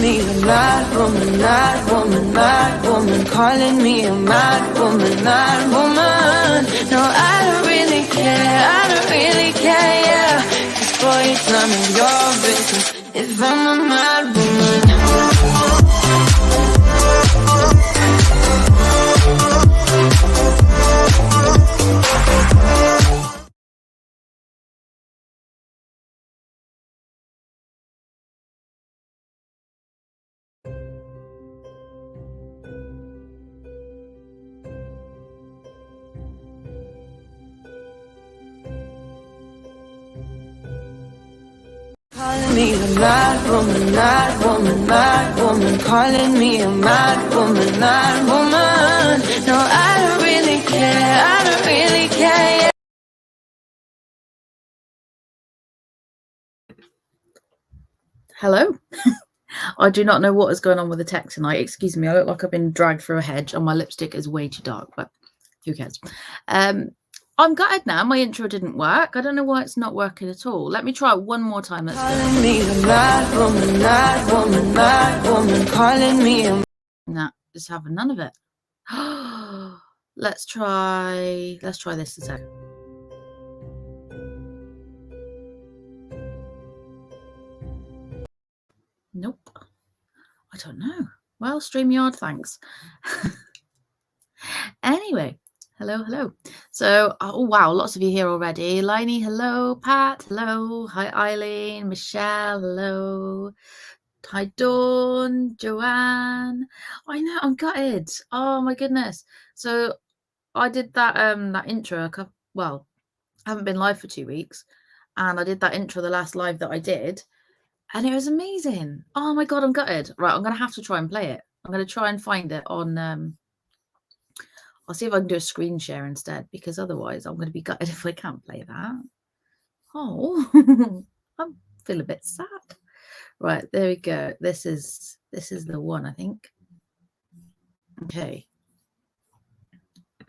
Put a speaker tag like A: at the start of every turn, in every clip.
A: calling me a mad woman, mad woman, mad woman, calling me a mad woman, mad woman. No, I don't really care, I don't really care, yeah. 'Cause boy, it's none of your business if I'm a mad woman. Calling me a mad woman, mad woman, mad woman, calling me a mad woman, mad woman. No, I don't really care, I don't really care, yeah.
B: Hello. I do not know what is going on with the text tonight. Excuse me, I look like I've been dragged through a hedge and my lipstick is way too dark, but who cares? I'm gutted now. My intro didn't work. I don't know why it's not working at all. Let me try it one more time. Let's go.
A: Calling me a mad woman, mad woman, mad woman, calling me a...
B: Nah, just having none of it. Let's try this a sec. Nope. I don't know. Well, StreamYard, thanks. Anyway, hello. So, oh wow, lots of you here already. Liney, hello. Pat, hello. Hi, Eileen. Michelle, hello. Hi, Dawn. Joanne. I know, I'm gutted. Oh my goodness. So, I did that that intro. Well, I haven't been live for 2 weeks, and I did that intro the last live that I did. And it was amazing. Oh my God, I'm gutted. Right, I'm going to have to try and play it. I'm going to try and find it on... I'll see if I can do a screen share instead, because otherwise I'm going to be gutted if I can't play that. Oh, I feel a bit sad. Right, there we go. This is the one, I think. Okay.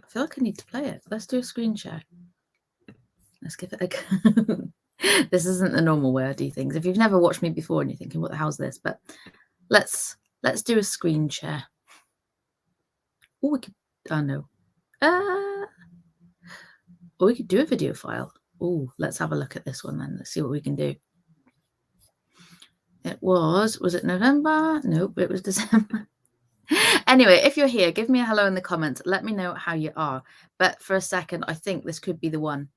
B: I feel like I need to play it. Let's do a screen share. Let's give it a go. This isn't the normal way I do things. If you've never watched me before and you're thinking, what the hell's this? But let's do a screen share. Oh, we could... Oh, no. Or we could do a video file. Oh, let's have a look at this one then. Let's see what we can do. Was it November? Nope, it was December. Anyway, if you're here, give me a hello in the comments. Let me know how you are. But for a second, I think this could be the one.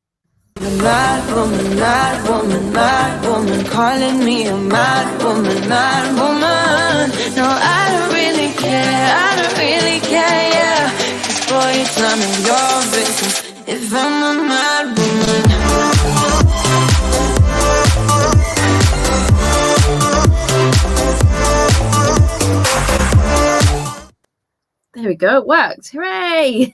A: Mad woman, mad woman, mad woman, calling me a mad woman, mad woman. No, I don't really care, I don't really care, yeah. 'Cause boy, it's none of your business if I'm a mad woman.
B: There we go. It worked. Hooray!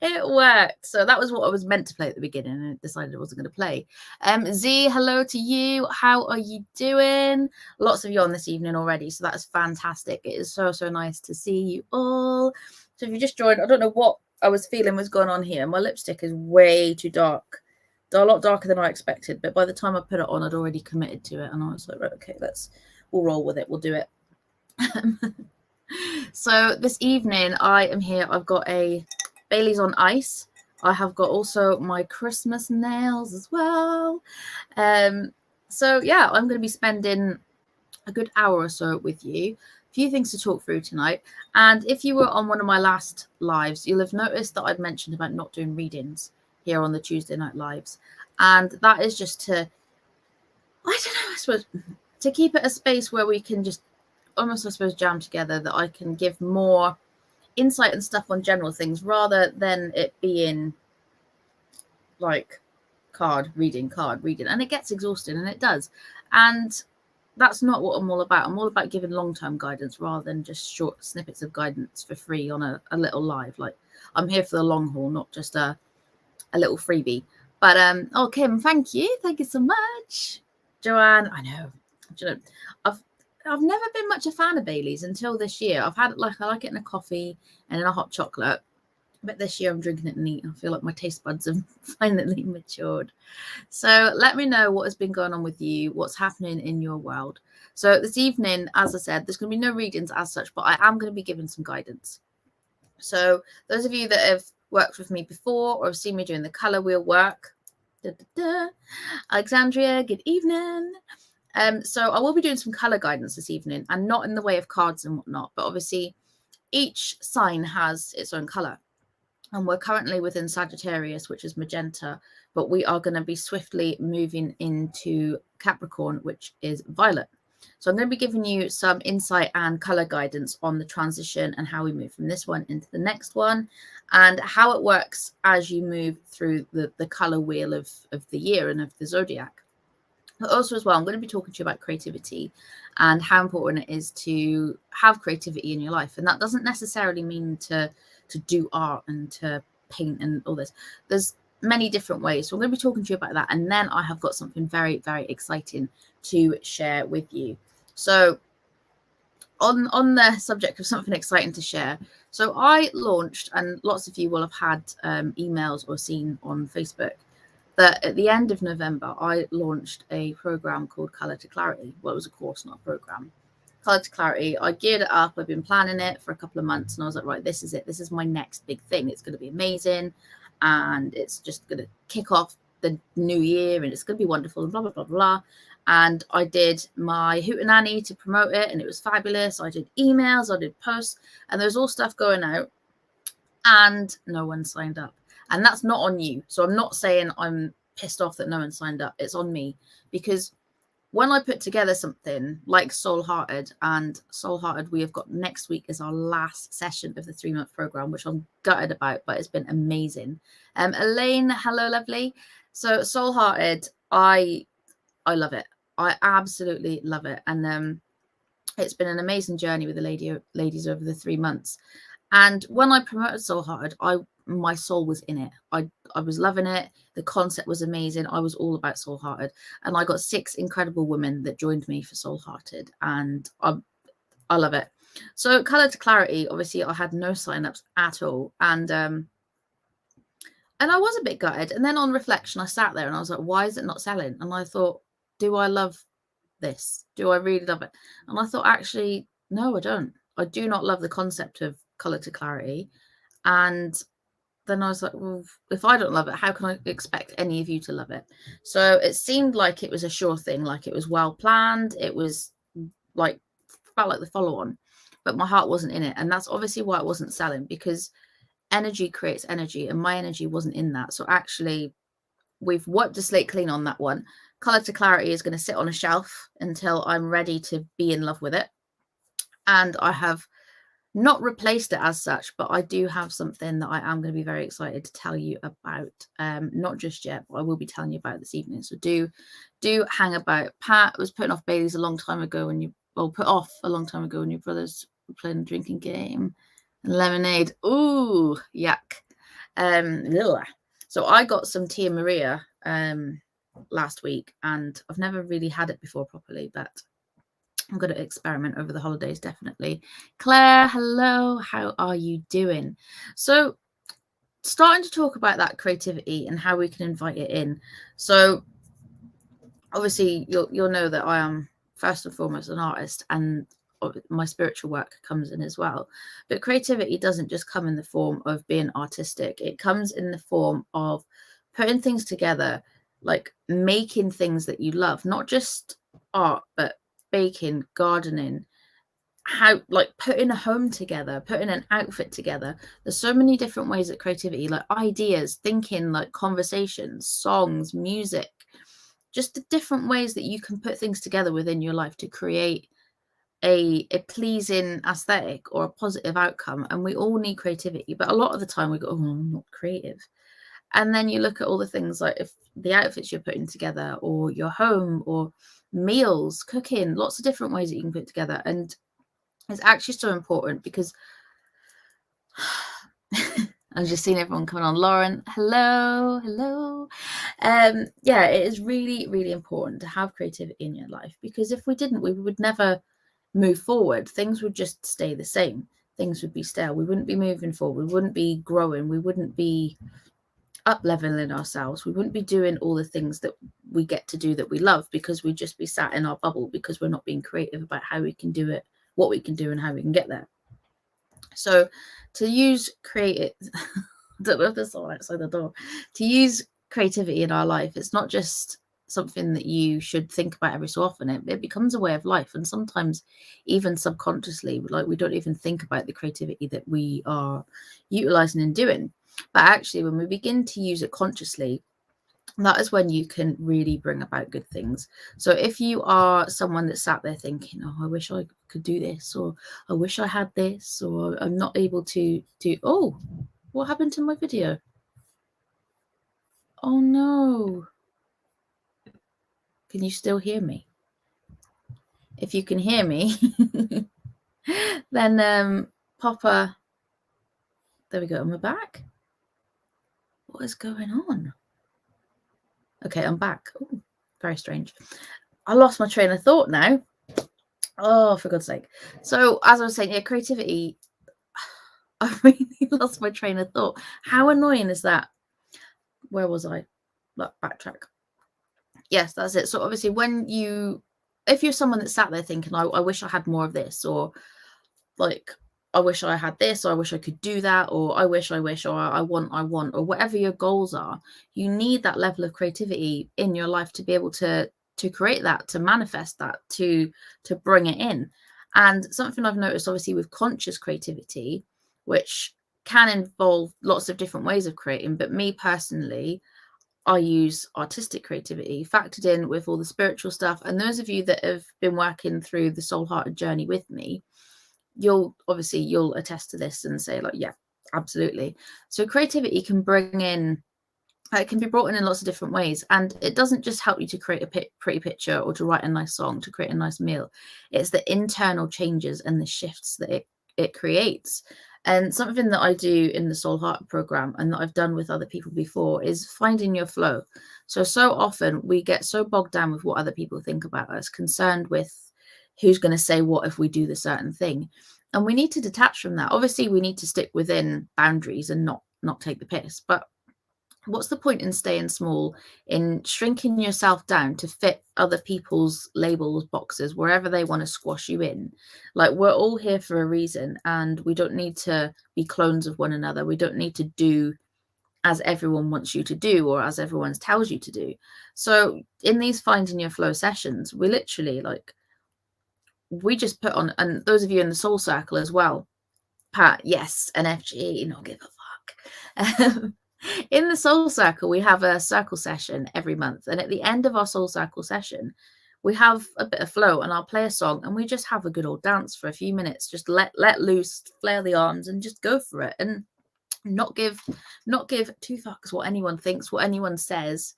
B: It worked. So that was what I was meant to play at the beginning, and I decided I wasn't going to play. Z, hello to you. How are you doing? Lots of you on this evening already, so that is fantastic. It is so nice to see you all. So if you just joined, I don't know what I was feeling was going on here. My lipstick is way too dark. A lot darker than I expected, but by the time I put it on, I'd already committed to it, and I was like, right, okay, we'll roll with it. We'll do it. So this evening I am here. I've got a Bailey's on Ice. I have got also my Christmas nails as well. So yeah, I'm going to be spending a good hour or so with you. A few things to talk through tonight. And if you were on one of my last lives, you'll have noticed that I'd mentioned about not doing readings here on the Tuesday night lives. And that is just to, I don't know, I suppose, to keep it a space where we can just almost, I suppose, jam together, that I can give more insight and stuff on general things rather than it being like card reading. And it gets exhausting, and it does. And that's not what I'm all about. I'm all about giving long-term guidance rather than just short snippets of guidance for free on a little live. Like, I'm here for the long haul, not just a little freebie. But oh, Kim, thank you so much. Joanne, I know, I've never been much a fan of Bailey's until this year. I've had it I like it in a coffee and in a hot chocolate. But this year I'm drinking it neat. I feel like my taste buds have finally matured. So let me know what has been going on with you, what's happening in your world. So this evening, as I said, there's going to be no readings as such, but I am going to be giving some guidance. So those of you that have worked with me before or have seen me doing the colour wheel work, Alexandria, good evening. So I will be doing some colour guidance this evening, and not in the way of cards and whatnot, but obviously each sign has its own colour. And we're currently within Sagittarius, which is Magenta, but we are going to be swiftly moving into Capricorn, which is Violet. So I'm going to be giving you some insight and color guidance on the transition and how we move from this one into the next one, and how it works as you move through the color wheel of the year and of the zodiac. But also as well, I'm going to be talking to you about creativity and how important it is to have creativity in your life. And that doesn't necessarily mean to do art and to paint and all this. There's many different ways. So I'm going to be talking to you about that. And then I have got something very, very exciting to share with you. So on the subject of something exciting to share. So I launched, and lots of you will have had emails or seen on Facebook, that at the end of November, I launched a program called Color to Clarity. Well, it was a course, not a program. Color to Clarity. I geared it up. I've been planning it for a couple of months, and I was like, right, this is it. This is my next big thing. It's going to be amazing, and it's just going to kick off the new year, and it's going to be wonderful, and blah, blah, blah, blah. And I did my hootenanny to promote it, and it was fabulous. I did emails, I did posts, and there's all stuff going out, and no one signed up. And that's not on you. So I'm not saying I'm pissed off that no one signed up. It's on me, because when I put together something like Soul Hearted, and Soul Hearted, we have got next week is our last session of the 3-month program, which I'm gutted about, but it's been amazing. Elaine, hello, lovely. So Soul Hearted, I love it. I absolutely love it. And it's been an amazing journey with the ladies over the 3 months. And when I promoted Soul Hearted, my soul was in it. I was loving it. The concept was amazing. I was all about Soul Hearted. And I got 6 incredible women that joined me for Soul Hearted. And I love it. So Color to Clarity, obviously I had no sign-ups at all. And I was a bit gutted. And then on reflection, I sat there and I was like, why is it not selling? And I thought, do I love this? Do I really love it? And I thought, actually, no, I don't. I do not love the concept of Color to Clarity. And then I was like, well, if I don't love it, how can I expect any of you to love it? So it seemed like it was a sure thing, like it was well planned. It was like, felt like the follow-on, but my heart wasn't in it. And that's obviously why it wasn't selling, because energy creates energy, and my energy wasn't in that. So actually, we've wiped the slate clean on that one. Color to Clarity is going to sit on a shelf until I'm ready to be in love with it. And I have not replaced it as such, but I do have something that I am going to be very excited to tell you about. Not just yet, but I will be telling you about this evening. So do hang about. Pat was putting off Baileys a long time ago when put off a long time ago when your brothers were playing a drinking game. And lemonade. Ooh, yuck. So I got some Tia Maria last week, and I've never really had it before properly, but I'm going to experiment over the holidays, definitely. Claire, hello. How are you doing? So starting to talk about that creativity and how we can invite it in. So obviously you'll know that I am first and foremost an artist, and my spiritual work comes in as well. But creativity doesn't just come in the form of being artistic. It comes in the form of putting things together, like making things that you love, not just art, but baking, gardening, how, like, putting a home together, putting an outfit together. There's so many different ways that creativity, like ideas, thinking, like conversations, songs, music, just the different ways that you can put things together within your life to create a pleasing aesthetic or a positive outcome. And we all need creativity, but a lot of the time we go, oh, I'm not creative. And then you look at all the things, like if the outfits you're putting together, or your home, or meals, cooking, lots of different ways that you can put together. And it's actually so important, because I've just seen everyone coming on. Lauren, hello. Yeah, it is really, really important to have creativity in your life, because if we didn't, we would never move forward. Things would just stay the same. things would be stale. We wouldn't be moving forward. We wouldn't be growing. We wouldn't be up leveling ourselves. We wouldn't be doing all the things that we get to do that we love, because we'd just be sat in our bubble, because we're not being creative about how we can do it, what we can do, and how we can get there. So to use creative, don't know if there's someone outside the door, to use creativity in our life, it's not just something that you should think about every so often. It becomes a way of life, and sometimes even subconsciously, like, we don't even think about the creativity that we are utilizing and doing. But actually, when we begin to use it consciously, that is when you can really bring about good things. So if you are someone that sat there thinking, oh, I wish I could do this, or I wish I had this, or I'm not able to do, oh, what happened to my video? Oh no. Can you still hear me? If you can hear me, then Popper, there we go, am I back? What is going on? Okay, I'm back. Ooh, very strange. I lost my train of thought now. Oh, for God's sake. So as I was saying, yeah, creativity, I really lost my train of thought. How annoying is that? Where was I? Backtrack. Yes, that's it. So obviously if you're someone that sat there thinking, I wish I had more of this, or like, I wish I had this, or I wish I could do that, or I wish, or I want, or whatever your goals are, you need that level of creativity in your life to be able to create that, to manifest that, to bring it in. And something I've noticed, obviously, with conscious creativity, which can involve lots of different ways of creating, but me personally, I use artistic creativity factored in with all the spiritual stuff. And those of you that have been working through the soul hearted journey with me, you'll attest to this and say, like, yeah, absolutely. So creativity can bring in, it can be brought in lots of different ways, and it doesn't just help you to create a pretty picture, or to write a nice song, to create a nice meal. It's the internal changes and the shifts that it creates. And something that I do in the Soul Heart program, and that I've done with other people before, is finding your flow. So often we get so bogged down with what other people think about us, concerned with who's going to say what if we do the certain thing. And we need to detach from that. Obviously, we need to stick within boundaries and not take the piss. But what's the point in staying small, in shrinking yourself down to fit other people's labels, boxes, wherever they want to squash you in? Like, we're all here for a reason, and we don't need to be clones of one another. We don't need to do as everyone wants you to do, or as everyone tells you to do. So in these finding your flow sessions, we literally, like, we just put on, and those of you in the soul circle as well, Pat, yes, NFG, not give a fuck. In the soul circle, we have a circle session every month, and at the end of our soul circle session, we have a bit of flow, and I'll play a song, and we just have a good old dance for a few minutes. Just let loose, flare the arms, and just go for it, and not give two fucks what anyone thinks, what anyone says,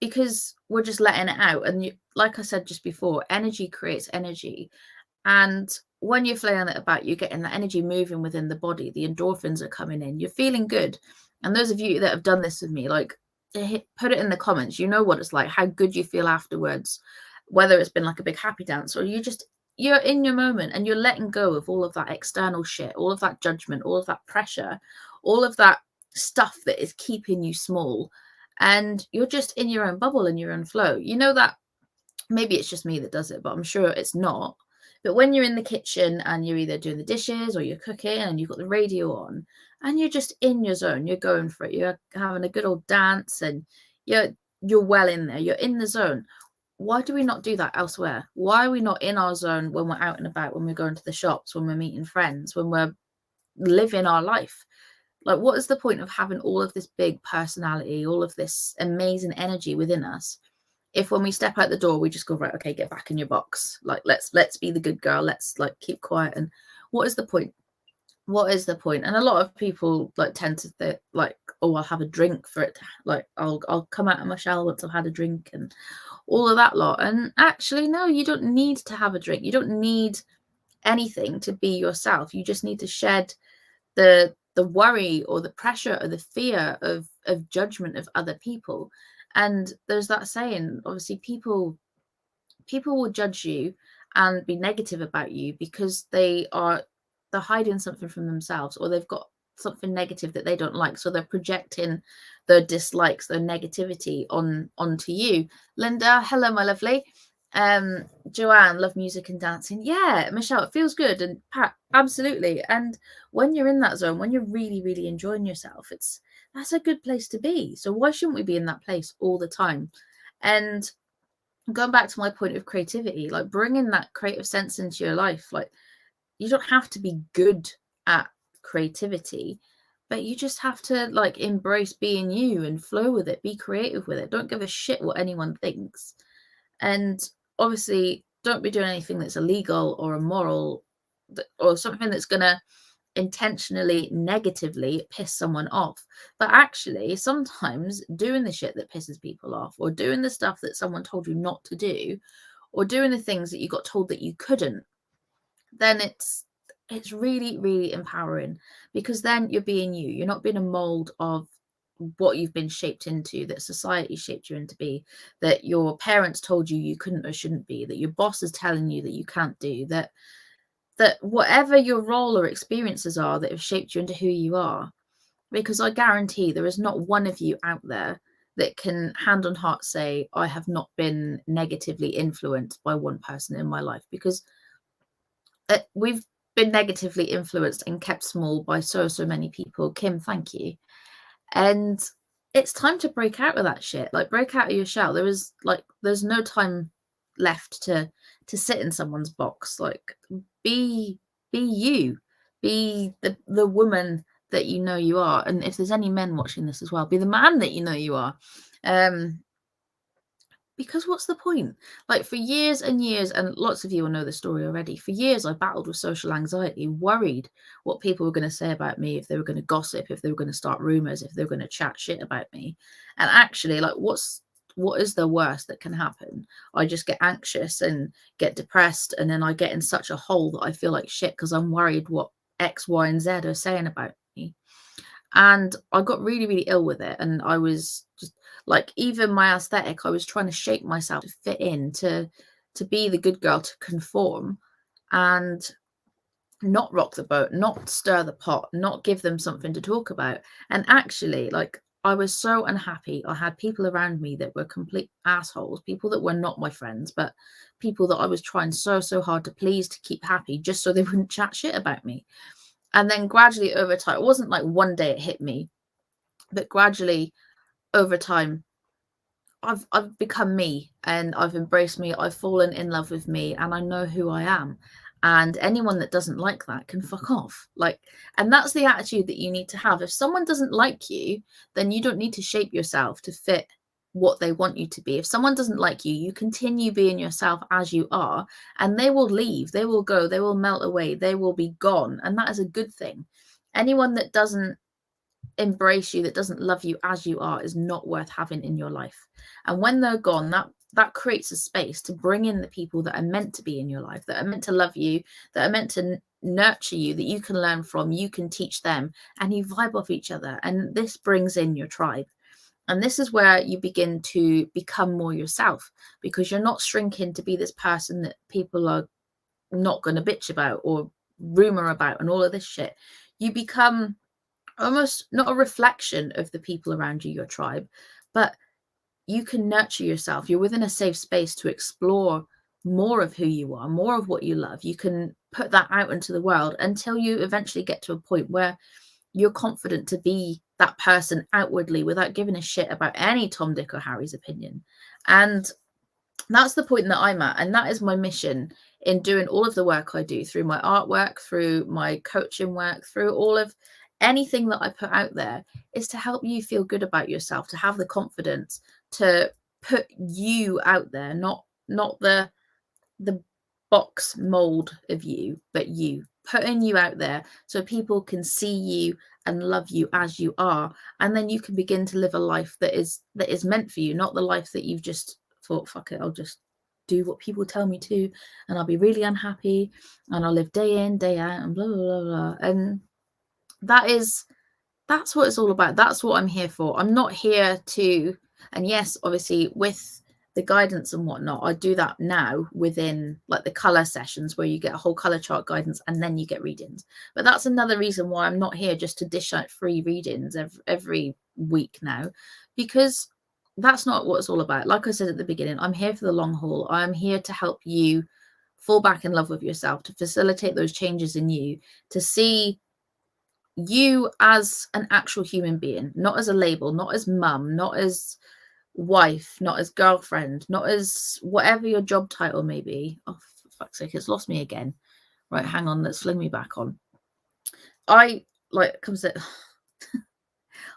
B: because we're just letting it out. And like I said just before, energy creates energy, and when you're flailing it about, you're getting the energy moving within the body. The endorphins are coming in. You're feeling good. And those of you that have done this with me, like, put it in the comments. You know what it's like, how good you feel afterwards, whether it's been like a big happy dance, or you're in your moment, and you're letting go of all of that external shit, all of that judgment, all of that pressure, all of that stuff that is keeping you small. And you're just in your own bubble, in your own flow. You know that maybe it's just me that does it, but I'm sure it's not. But when you're in the kitchen and you're either doing the dishes or you're cooking and you've got the radio on and you're just in your zone, you're going for it, you're having a good old dance, and you're well in there, you're in the zone. Why do we not do that elsewhere? Why are we not in our zone when we're out and about, when we're going to the shops, when we're meeting friends, when we're living our life? Like, what is the point of having all of this big personality, all of this amazing energy within us, if when we step out the door, we just go, right, okay, get back in your box. Like, let's be the good girl. Let's, like, keep quiet. And what is the point? What is the point? And a lot of people, like, tend to think, like, oh, I'll have a drink for it. Like, I'll come out of my shell once I've had a drink, and all of that lot. And actually, no, you don't need to have a drink. You don't need anything to be yourself. You just need to shed the worry, or the pressure, or the fear of judgment of other people. And there's that saying, obviously, people will judge you and be negative about you because they are they're hiding something from themselves, or they've got something negative that they don't like, so they're projecting their dislikes, their negativity onto you. Linda, hello my lovely. Joanne, love music and dancing. Yeah, Michelle, it feels good. And Pat, absolutely. And when you're in that zone, when you're really, really enjoying yourself, that's a good place to be. So why shouldn't we be in that place all the time? And going back to my point of creativity, like bringing that creative sense into your life, like you don't have to be good at creativity, but you just have to like embrace being you and flow with it, be creative with it. Don't give a shit what anyone thinks. And obviously don't be doing anything that's illegal or immoral or something that's going to intentionally negatively piss someone off. But actually sometimes doing the shit that pisses people off, or doing the stuff that someone told you not to do, or doing the things that you got told that you couldn't, then it's really, really empowering, because then you're being you. You're not being a mold of what you've been shaped into, that society shaped you into be, that your parents told you you couldn't or shouldn't be, that your boss is telling you that you can't do, that whatever your role or experiences are that have shaped you into who you are. Because I guarantee there is not one of you out there that can hand on heart say, I have not been negatively influenced by one person in my life, because we've been negatively influenced and kept small by so many people. Kim, thank you. And it's time to break out of that shit. Like, break out of your shell. There's no time left to sit in someone's box. Like, be you, be the woman that you know you are. And if there's any men watching this as well, be the man that you know you are. Because what's the point? Like, for years and years, and lots of you will know the story already, for years I battled with social anxiety, worried what people were going to say about me, if they were going to gossip, if they were going to start rumors, if they were going to chat shit about me. And actually, like, what is the worst that can happen? I just get anxious and get depressed, and then I get in such a hole that I feel like shit because I'm worried what X, Y, and Z are saying about me. And I got really, really ill with it. And I was just like, even my aesthetic, I was trying to shape myself to fit in, to be the good girl, to conform, and not rock the boat, not stir the pot, not give them something to talk about. And actually, like, I was so unhappy. I had people around me that were complete assholes, people that were not my friends, but people that I was trying so hard to please, to keep happy, just so they wouldn't chat shit about me. And then gradually over time, it wasn't like one day it hit me, but gradually over time, I've become me, and I've embraced me. I've fallen in love with me, and I know who I am. And anyone that doesn't like that can fuck off. Like, and that's the attitude that you need to have. If someone doesn't like you, then you don't need to shape yourself to fit what they want you to be. If someone doesn't like you, you continue being yourself as you are, and they will leave, they will go, they will melt away, they will be gone. And that is a good thing. Anyone that doesn't embrace you, that doesn't love you as you are, is not worth having in your life. And when they're gone, that creates a space to bring in the people that are meant to be in your life, that are meant to love you, that are meant to nurture you, that you can learn from, you can teach them, and you vibe off each other. And this brings in your tribe. And this is where you begin to become more yourself, because you're not shrinking to be this person that people are not going to bitch about or rumor about and all of this shit. You become almost not a reflection of the people around you, your tribe, but you can nurture yourself. You're within a safe space to explore more of who you are, more of what you love. You can put that out into the world until you eventually get to a point where you're confident to be that person outwardly without giving a shit about any Tom, Dick, or Harry's opinion. And that's the point that I'm at. And that is my mission in doing all of the work I do, through my artwork, through my coaching work, through all of anything that I put out there, is to help you feel good about yourself, to have the confidence to put you out there, not the box mold of you, but you, putting you out there so people can see you and love you as you are. And then you can begin to live a life that is meant for you, not the life that you've just thought, fuck it, I'll just do what people tell me to, and I'll be really unhappy, and I'll live day in, day out, and blah, blah, blah, blah. And that's what it's all about. That's what I'm here for. I'm not here to, and yes, obviously with the guidance and whatnot, I do that now within like the color sessions where you get a whole color chart guidance and then you get readings. But that's another reason why I'm not here just to dish out free readings every week now, because that's not what it's all about. Like I said at the beginning, I'm here for the long haul. I'm here to help you fall back in love with yourself, to facilitate those changes in you, to see you as an actual human being, not as a label, not as mum, not as wife, not as girlfriend, not as whatever your job title may be. Oh, for fuck's sake, it's lost me again. Right, hang on, let's fling me back on. I like comes to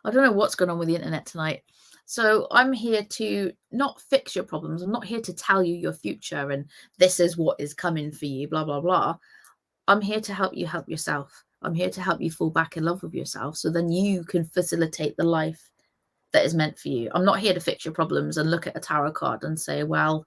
B: I don't know what's going on with the internet tonight. So I'm here to not fix your problems. I'm not here to tell you your future and this is what is coming for you, blah, blah, blah. I'm here to help you help yourself. I'm here to help you fall back in love with yourself so then you can facilitate the life that is meant for you. I'm not here to fix your problems and look at a tarot card and say, well,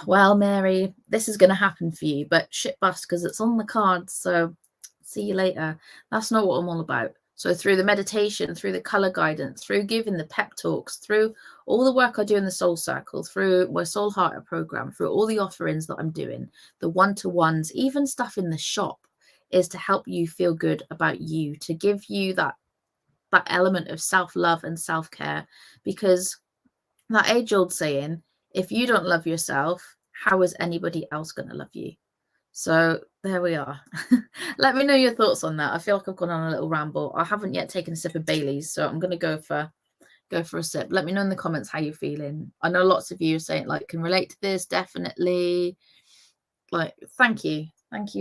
B: Mary, this is going to happen for you, but shit bust because it's on the cards. So see you later. That's not what I'm all about. So through the meditation, through the color guidance, through giving the pep talks, through all the work I do in the soul circle, through my soul hearter program, through all the offerings that I'm doing, the one-to-ones, even stuff in the shop, is to help you feel good about you, to give you that element of self-love and self-care, because that age-old saying, if you don't love yourself, how is anybody else going to love you? So there we are. Let me know your thoughts on that. I feel like I've gone on a little ramble. I haven't yet taken a sip of Bailey's, so I'm going to go for a sip. Let me know in the comments how you're feeling. I know lots of you are saying like can relate to this, definitely. Like thank you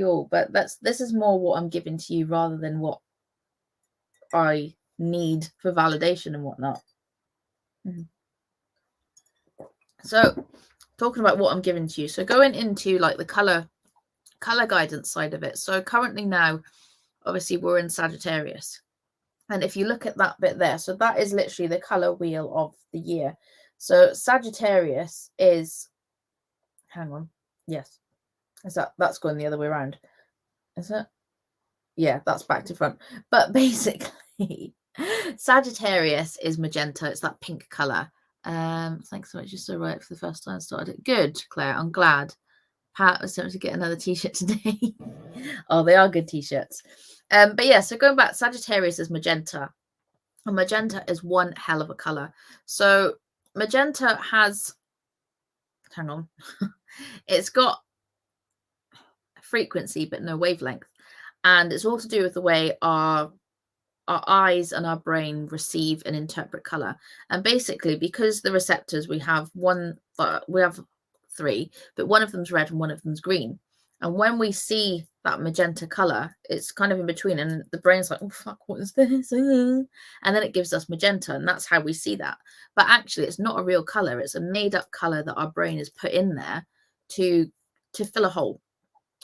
B: all. But this is more what I'm giving to you rather than what I need for validation and whatnot. So talking about what I'm giving to you, so going into like the color guidance side of it. So currently now, obviously we're in Sagittarius, and if you look at that bit there, so that is literally the color wheel of the year. So Sagittarius is, hang on, yes, is that's going the other way around, is it? Yeah, that's back to front. But basically Sagittarius is magenta. It's that pink color. Thanks so much. You're so right for the first time I started it. Good, Claire. I'm glad. Pat was tempted to get another t-shirt today. Oh, they are good t-shirts. But yeah, so going back, Sagittarius is magenta. And magenta is one hell of a color. So magenta has, hang on, it's got frequency but no wavelength. And it's all to do with the way our eyes and our brain receive and interpret color. And basically, because the receptors, we have three, but one of them's red and one of them's green. And when we see that magenta color, it's kind of in between, and the brain's like, oh fuck, what is this? And then it gives us magenta, and that's how we see that. But actually, it's not a real color. It's a made-up color that our brain has put in there to fill a hole.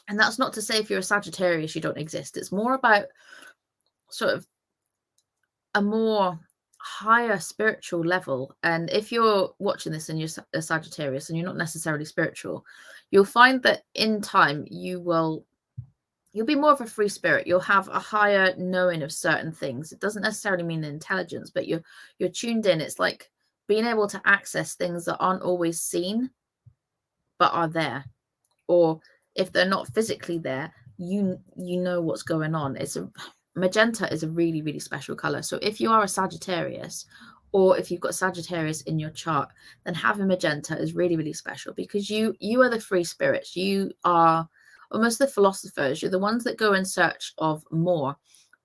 B: And that's not to say if you're a Sagittarius you don't exist. It's more about sort of a more higher spiritual level. And if you're watching this and you're a Sagittarius and you're not necessarily spiritual, you'll find that in time you'll be more of a free spirit. You'll have a higher knowing of certain things. It doesn't necessarily mean intelligence, but you're tuned in. It's like being able to access things that aren't always seen but are there, or if they're not physically there, you know what's going on. Magenta is a really, really special color. So if you are a Sagittarius, or if you've got Sagittarius in your chart, then having magenta is really, really special, because you are the free spirits. You are almost the philosophers. You're the ones that go in search of more,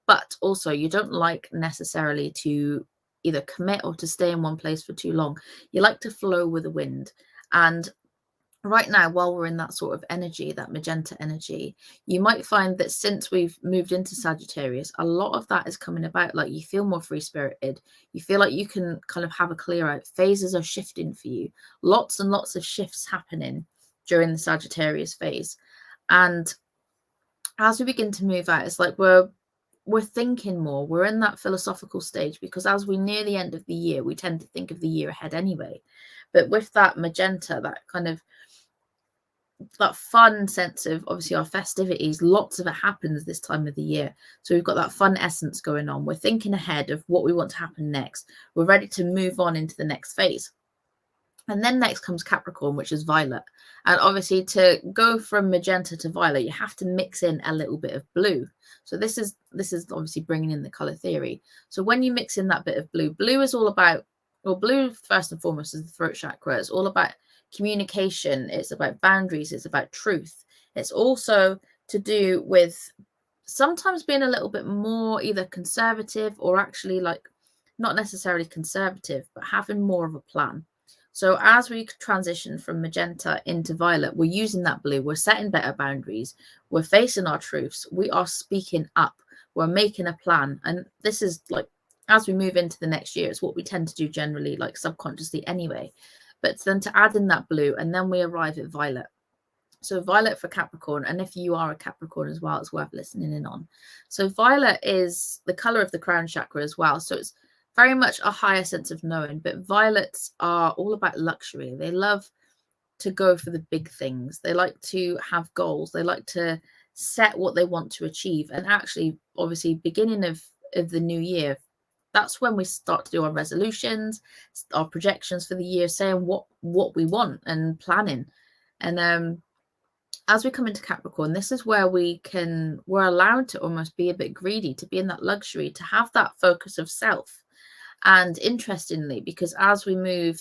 B: but also you don't like necessarily to either commit or to stay in one place for too long. You like to flow with the wind. And right now, while we're in that sort of energy, that magenta energy, you might find that since we've moved into Sagittarius, a lot of that is coming about. Like you feel more free spirited. You feel like you can kind of have a clear out. Phases are shifting for you. Lots and lots of shifts happening during the Sagittarius phase. And as we begin to move out, it's like we're thinking more. We're in that philosophical stage, because as we near the end of the year, we tend to think of the year ahead anyway. But with that magenta, that kind of that fun sense of, obviously, our festivities, lots of it happens this time of the year. So we've got that fun essence going on. We're thinking ahead of what we want to happen next. We're ready to move on into the next phase. And then next comes Capricorn, which is violet. And obviously to go from magenta to violet, you have to mix in a little bit of blue. So this is obviously bringing in the color theory. So when you mix in that bit of blue, blue is all about, well, blue first and foremost is the throat chakra. It's all about communication. It's about boundaries. It's about truth. It's also to do with sometimes being a little bit more either conservative or actually like not necessarily conservative, but having more of a plan. So as we transition from magenta into violet, we're using that blue. We're setting better boundaries. We're facing our truths. We are speaking up. We're making a plan. And this is like, as we move into the next year, it's what we tend to do generally, like subconsciously anyway. But then to add in that blue, and then we arrive at violet. So violet for Capricorn. And if you are a Capricorn as well, it's worth listening in on. So violet is the color of the crown chakra as well. So it's very much a higher sense of knowing, but violets are all about luxury. They love to go for the big things. They like to have goals. They like to set what they want to achieve. And actually, obviously, beginning of the new year, that's when we start to do our resolutions, our projections for the year, saying what we want and planning. And as we come into Capricorn, this is where we're allowed to almost be a bit greedy, to be in that luxury, to have that focus of self. And interestingly, because as we move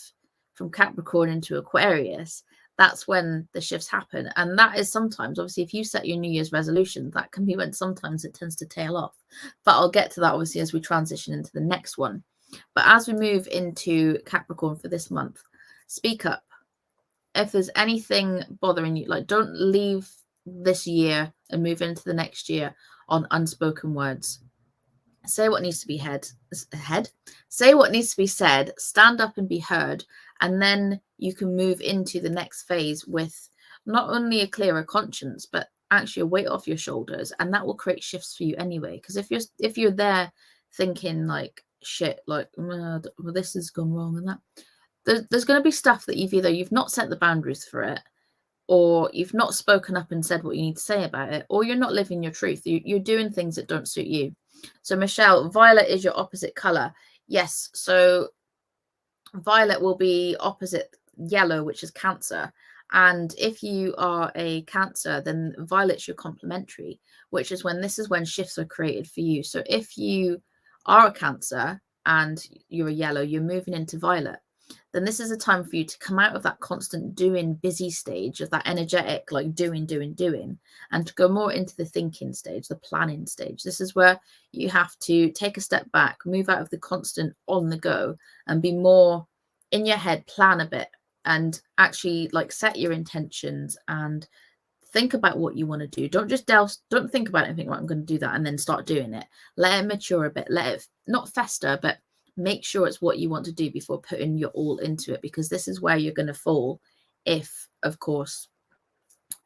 B: from Capricorn into Aquarius, that's when the shifts happen. And that is sometimes, obviously, if you set your New Year's resolution, that can be when sometimes it tends to tail off. But I'll get to that, obviously, as we transition into the next one. But as we move into Capricorn for this month, speak up. If there's anything bothering you, like don't leave this year and move into the next year on unspoken words. Say what needs to be say what needs to be said, stand up and be heard, and then you can move into the next phase with not only a clearer conscience, but actually a weight off your shoulders, and that will create shifts for you anyway. Because if you're there thinking like shit, like well, this has gone wrong and that, there's going to be stuff that you've not set the boundaries for it, or you've not spoken up and said what you need to say about it, or you're not living your truth. You're doing things that don't suit you. So Michelle, violet is your opposite color. Yes. So violet will be opposite yellow, which is Cancer. And if you are a Cancer, then violet's your complementary, which is when shifts are created for you. So if you are a Cancer and you're a yellow, you're moving into violet, then this is a time for you to come out of that constant doing busy stage, of that energetic, like doing, and to go more into the thinking stage, the planning stage. This is where you have to take a step back, move out of the constant on the go, and be more in your head, plan a bit, and actually like set your intentions and think about what you want to do. Don't just don't think about it and think, right, I'm going to do that, and then start doing it. Let it mature a bit, let it not fester, but make sure it's what you want to do before putting your all into it, because this is where you're going to fall if, of course,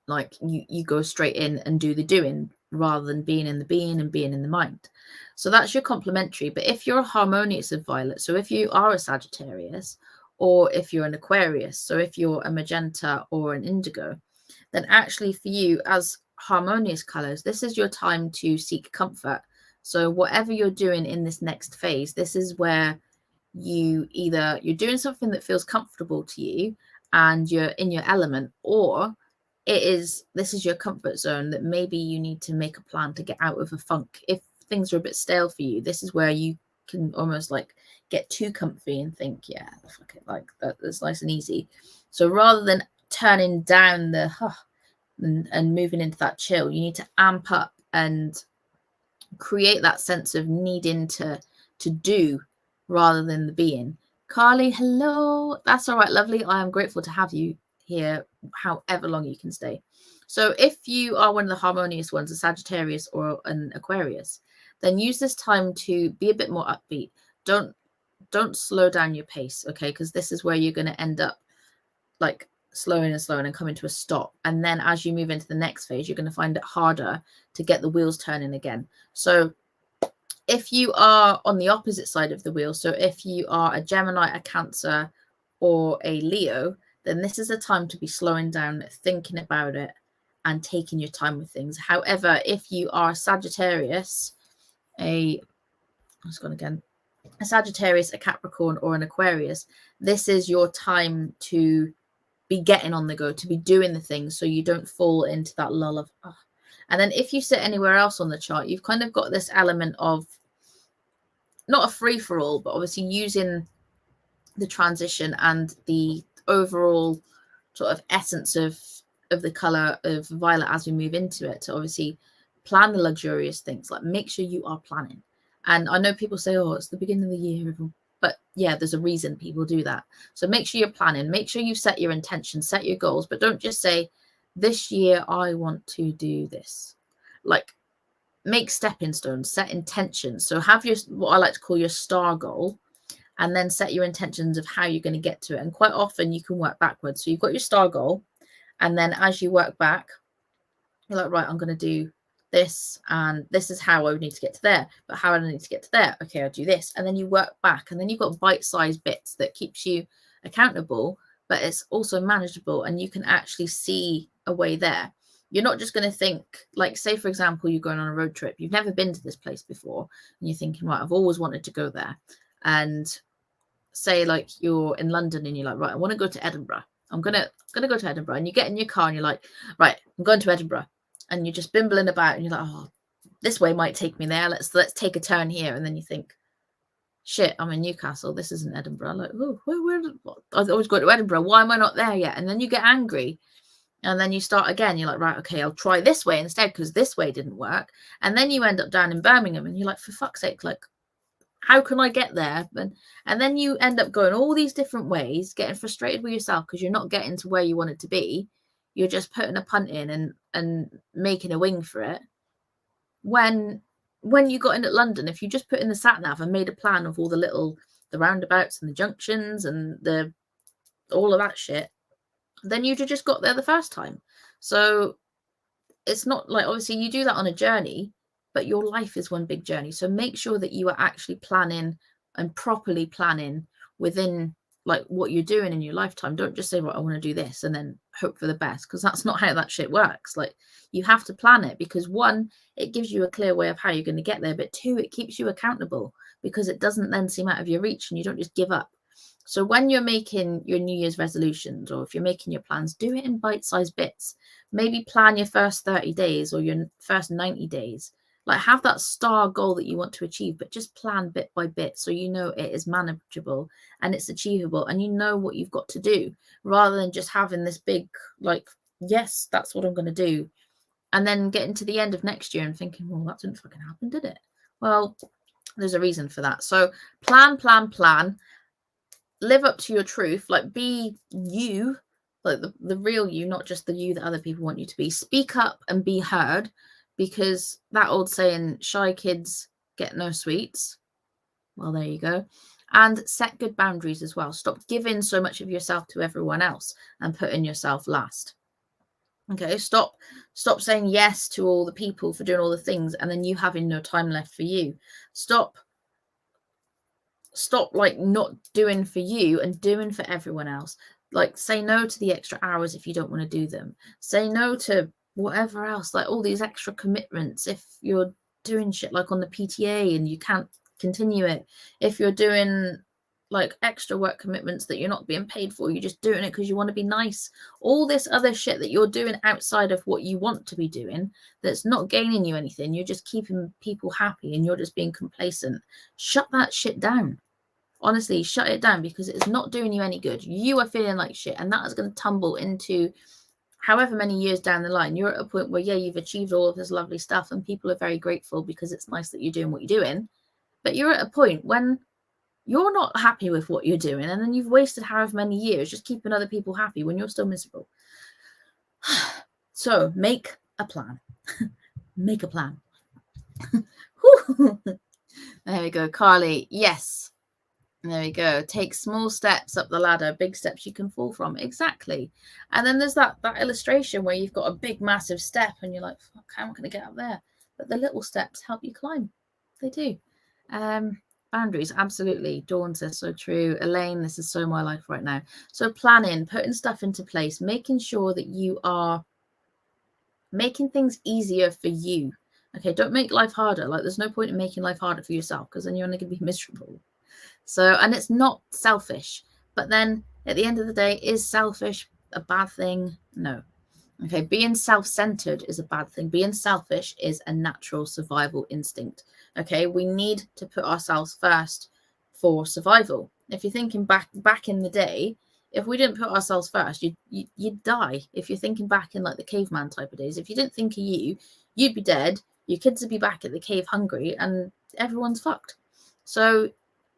B: like you go straight in and do the doing rather than being in the being and being in the mind. So that's your complementary. But if you're a harmonious of violet, so if you are a Sagittarius, or if you're an Aquarius, so if you're a magenta or an indigo, then actually for you as harmonious colors, this is your time to seek comfort. So whatever you're doing in this next phase, this is where you're doing something that feels comfortable to you and you're in your element, or this is your comfort zone that maybe you need to make a plan to get out of a funk. If things are a bit stale for you, this is where you can almost like get too comfy and think, yeah, fuck it, like that's nice and easy. So rather than turning down the and moving into that chill, you need to amp up and create that sense of needing to do rather than the being. Carly, hello. That's all right, lovely. I am grateful to have you here however long you can stay. So if you are one of the harmonious ones, a Sagittarius or an Aquarius, then use this time to be a bit more upbeat. Don't slow down your pace, okay? Because this is where you're going to end up like slowing and coming to a stop. And then as you move into the next phase, you're going to find it harder to get the wheels turning again. So if you are on the opposite side of the wheel, so if you are a Gemini, a Cancer, or a Leo, then this is a time to be slowing down, thinking about it, and taking your time with things. However, if you are Sagittarius, let's go again. a Sagittarius, a Capricorn, or an Aquarius, this is your time to be getting on the go, to be doing the things, so you don't fall into that lull of, oh. And then if you sit anywhere else on the chart, you've kind of got this element of not a free-for-all, but obviously using the transition and the overall sort of essence of the color of violet as we move into it to obviously plan the luxurious things. Like, make sure you are planning. And I know people say, oh, it's the beginning of the year, but yeah, there's a reason people do that. So make sure you're planning, make sure you set your intentions, set your goals, but don't just say, this year I want to do this. Like, make stepping stones, set intentions. So have your, what I like to call your star goal, and then set your intentions of how you're going to get to it. And quite often you can work backwards. So you've got your star goal, and then as you work back, you're like, right, I'm going to do this, and this is how I would need to get to there. But how do I need to get to there? Okay, I'll do this. And then you work back, and then you've got bite-sized bits that keeps you accountable, but it's also manageable, and you can actually see a way there. You're not just going to think, like, say, for example, you're going on a road trip. You've never been to this place before, and you're thinking, right, I've always wanted to go there. And say, like, you're in London, and you're like, right, I want to go to Edinburgh. I'm gonna go to Edinburgh. And you get in your car, and you're like, right, I'm going to Edinburgh. And you're just bimbling about, and you're like, oh, this way might take me there. Let's take a turn here. And then you think, shit, I'm in Newcastle. This isn't Edinburgh. Like, oh, where I always go to Edinburgh. Why am I not there yet? And then you get angry. And then you start again. You're like, right, okay, I'll try this way instead, because this way didn't work. And then you end up down in Birmingham, and you're like, for fuck's sake, like, how can I get there? And then you end up going all these different ways, getting frustrated with yourself because you're not getting to where you want it to be. You're just putting a punt in and making a wing for it. When you got in at London, if you just put in the sat nav and made a plan of all the roundabouts and the junctions and all of that shit, then you'd have just got there the first time. So it's not like, obviously you do that on a journey, but your life is one big journey. So make sure that you are actually planning and properly planning within, like, what you're doing in your lifetime. Don't just say, right, I want to do this and then hope for the best, because that's not how that shit works. Like, you have to plan it, because one, it gives you a clear way of how you're going to get there, but two, it keeps you accountable, because it doesn't then seem out of your reach and you don't just give up. So when you're making your New Year's resolutions, or if you're making your plans, do it in bite-sized bits. Maybe plan your first 30 days or your first 90 days. Like, have that star goal that you want to achieve, but just plan bit by bit, so you know it is manageable and it's achievable, and you know what you've got to do, rather than just having this big, like, yes, that's what I'm going to do, and then getting to the end of next year and thinking, well, that didn't fucking happen, did it? Well, there's a reason for that. So plan. Live up to your truth. Like, be you, like the real you, not just the you that other people want you to be. Speak up and be heard. Because that old saying, shy kids get no sweets. Well, there you go. And set good boundaries as well. Stop giving so much of yourself to everyone else and putting yourself last. Okay, stop saying yes to all the people for doing all the things and then you having no time left for you. Stop like not doing for you and doing for everyone else. Like, say no to the extra hours if you don't want to do them. Say no to whatever else, like all these extra commitments if you're doing shit like on the PTA and you can't continue it. If you're doing like extra work commitments that you're not being paid for, you're just doing it because you want to be nice. All this other shit that you're doing outside of what you want to be doing, that's not gaining you anything, you're just keeping people happy and you're just being complacent. Shut that shit down. Honestly, shut it down, because it's not doing you any good. You are feeling like shit, and that is going to tumble into however many years down the line. You're at a point where, yeah, you've achieved all of this lovely stuff and people are very grateful because it's nice that you're doing what you're doing. But you're at a point when you're not happy with what you're doing, and then you've wasted however many years just keeping other people happy when you're still miserable. So make a plan. Make a plan. There we go, Carly. Yes. There we go. Take small steps up the ladder, big steps you can fall from. Exactly. And then there's that illustration where you've got a big, massive step and you're like, fuck, how am I going to get up there? But the little steps help you climb. They do. Boundaries, absolutely. Dawn says so true. Elaine, this is so my life right now. So planning, putting stuff into place, making sure that you are making things easier for you. Okay, don't make life harder. Like, there's no point in making life harder for yourself, because then you're only going to be miserable. So, and it's not selfish. But then at the end of the day, is selfish a bad thing? No. Okay, being self-centered is a bad thing. Being selfish is a natural survival instinct. Okay, we need to put ourselves first for survival. If you're thinking back in the day, if we didn't put ourselves first, you'd die. If you're thinking back in like the caveman type of days, if you didn't think of you, you'd be dead. Your kids would be back at the cave hungry, and everyone's fucked. So,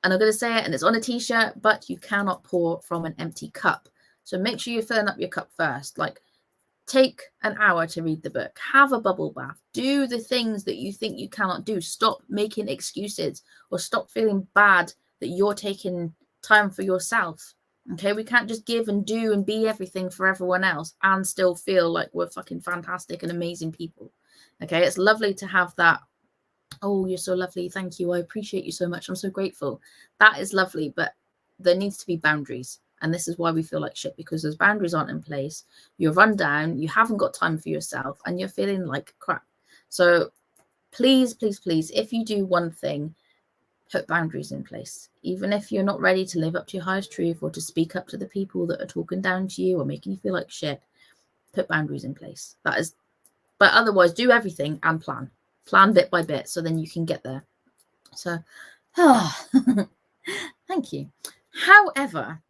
B: and I'm going to say it, and it's on a t-shirt, but you cannot pour from an empty cup. So make sure you're filling up your cup first. Like, take an hour to read the book, have a bubble bath, do the things that you think you cannot do. Stop making excuses, or stop feeling bad that you're taking time for yourself. Okay, we can't just give and do and be everything for everyone else and still feel like we're fucking fantastic and amazing people. Okay, it's lovely to have that. Oh, you're so lovely, thank you, I appreciate you so much, I'm so grateful. That is lovely, but there needs to be boundaries. And this is why we feel like shit, because those boundaries aren't in place. You're run down, you haven't got time for yourself, and you're feeling like crap. So please, please, please, if you do one thing, put boundaries in place. Even if you're not ready to live up to your highest truth, or to speak up to the people that are talking down to you or making you feel like shit, put boundaries in place. That is, but otherwise do everything and plan. Plan bit by bit, so then you can get there. So, thank you. However,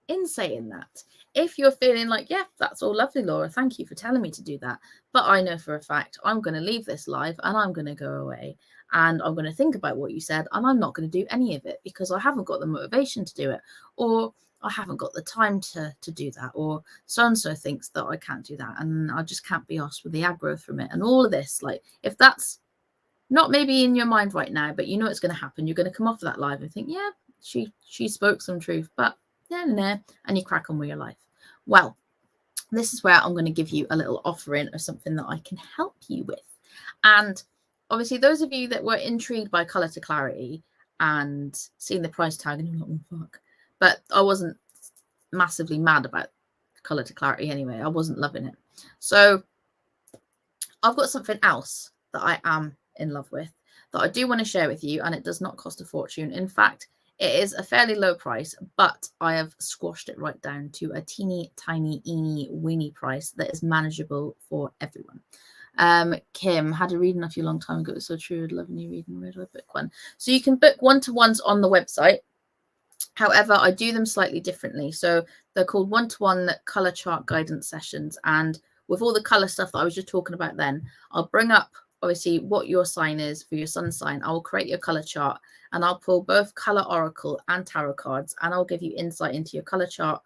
B: in saying that, if you're feeling like, yeah, that's all lovely, Laura, thank you for telling me to do that, but I know for a fact I'm going to leave this live and I'm going to go away and I'm going to think about what you said and I'm not going to do any of it because I haven't got the motivation to do it, or I haven't got the time to do that, or so-and-so thinks that I can't do that and I just can't be asked with the aggro from it and all of this. Like, if that's not maybe in your mind right now, but you know it's going to happen, you're going to come off of that live and think, yeah, she spoke some truth, but and you crack on with your life. Well, this is where I'm going to give you a little offering of something that I can help you with. And obviously, those of you that were intrigued by Colour to Clarity and seeing the price tag and you're like, oh, fuck. But I wasn't massively mad about Colour to Clarity anyway. I wasn't loving it. So I've got something else that I am in love with that I do want to share with you, and it does not cost a fortune. In fact, it is a fairly low price, but I have squashed it right down to a teeny tiny weeny price that is manageable for everyone. Kim had a reading off you a long time ago. It was so true. I'd love a new reading. Where do I book one? So you can book one-to-ones on the website. However, I do them slightly differently. So they're called one-to-one color chart guidance sessions. And with all the color stuff that I was just talking about then, I'll bring up obviously what your sign is for your sun sign. I will create your color chart and I'll pull both color oracle and tarot cards, and I'll give you insight into your color chart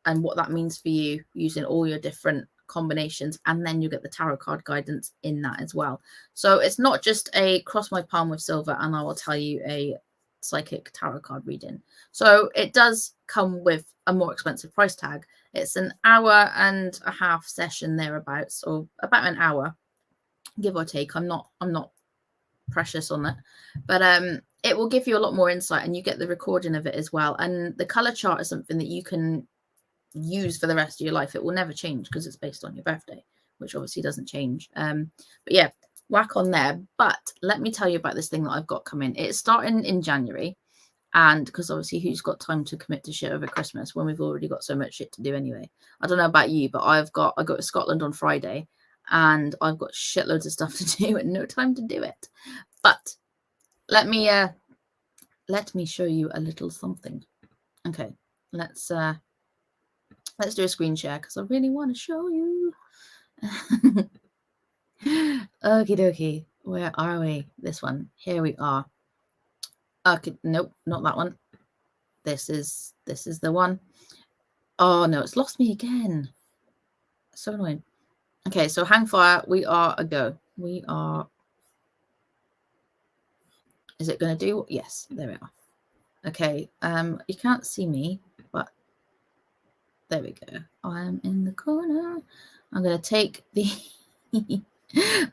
B: and what that means for you using all your different combinations, and then you get the tarot card guidance in that as well. So it's not just a cross my palm with silver and I will tell you a psychic tarot card reading. So it does come with a more expensive price tag. It's an hour and a half session thereabouts, or about an hour, give or take. I'm not precious on it, but it will give you a lot more insight, and you get the recording of it as well. And the color chart is something that you can use for the rest of your life. It will never change because it's based on your birthday, which obviously doesn't change. But yeah, whack on there. But let me tell you about this thing that I've got coming. It's starting in January, and because obviously who's got time to commit to shit over Christmas when we've already got so much shit to do anyway? I don't know about you, but I go to Scotland on Friday and I've got shitloads of stuff to do and no time to do it. But let me show you a little something. Okay, let's do a screen share because I really want to show you. Okie dokie, where are we? This one. Here we are. Okay, nope, not that one. This is the one. Oh no, it's lost me again. So annoying. Okay, so hang fire. We are a go. We are. Is it going to do? Yes, there we are. Okay, you can't see me, but there we go. I am in the corner. I'm going to take the.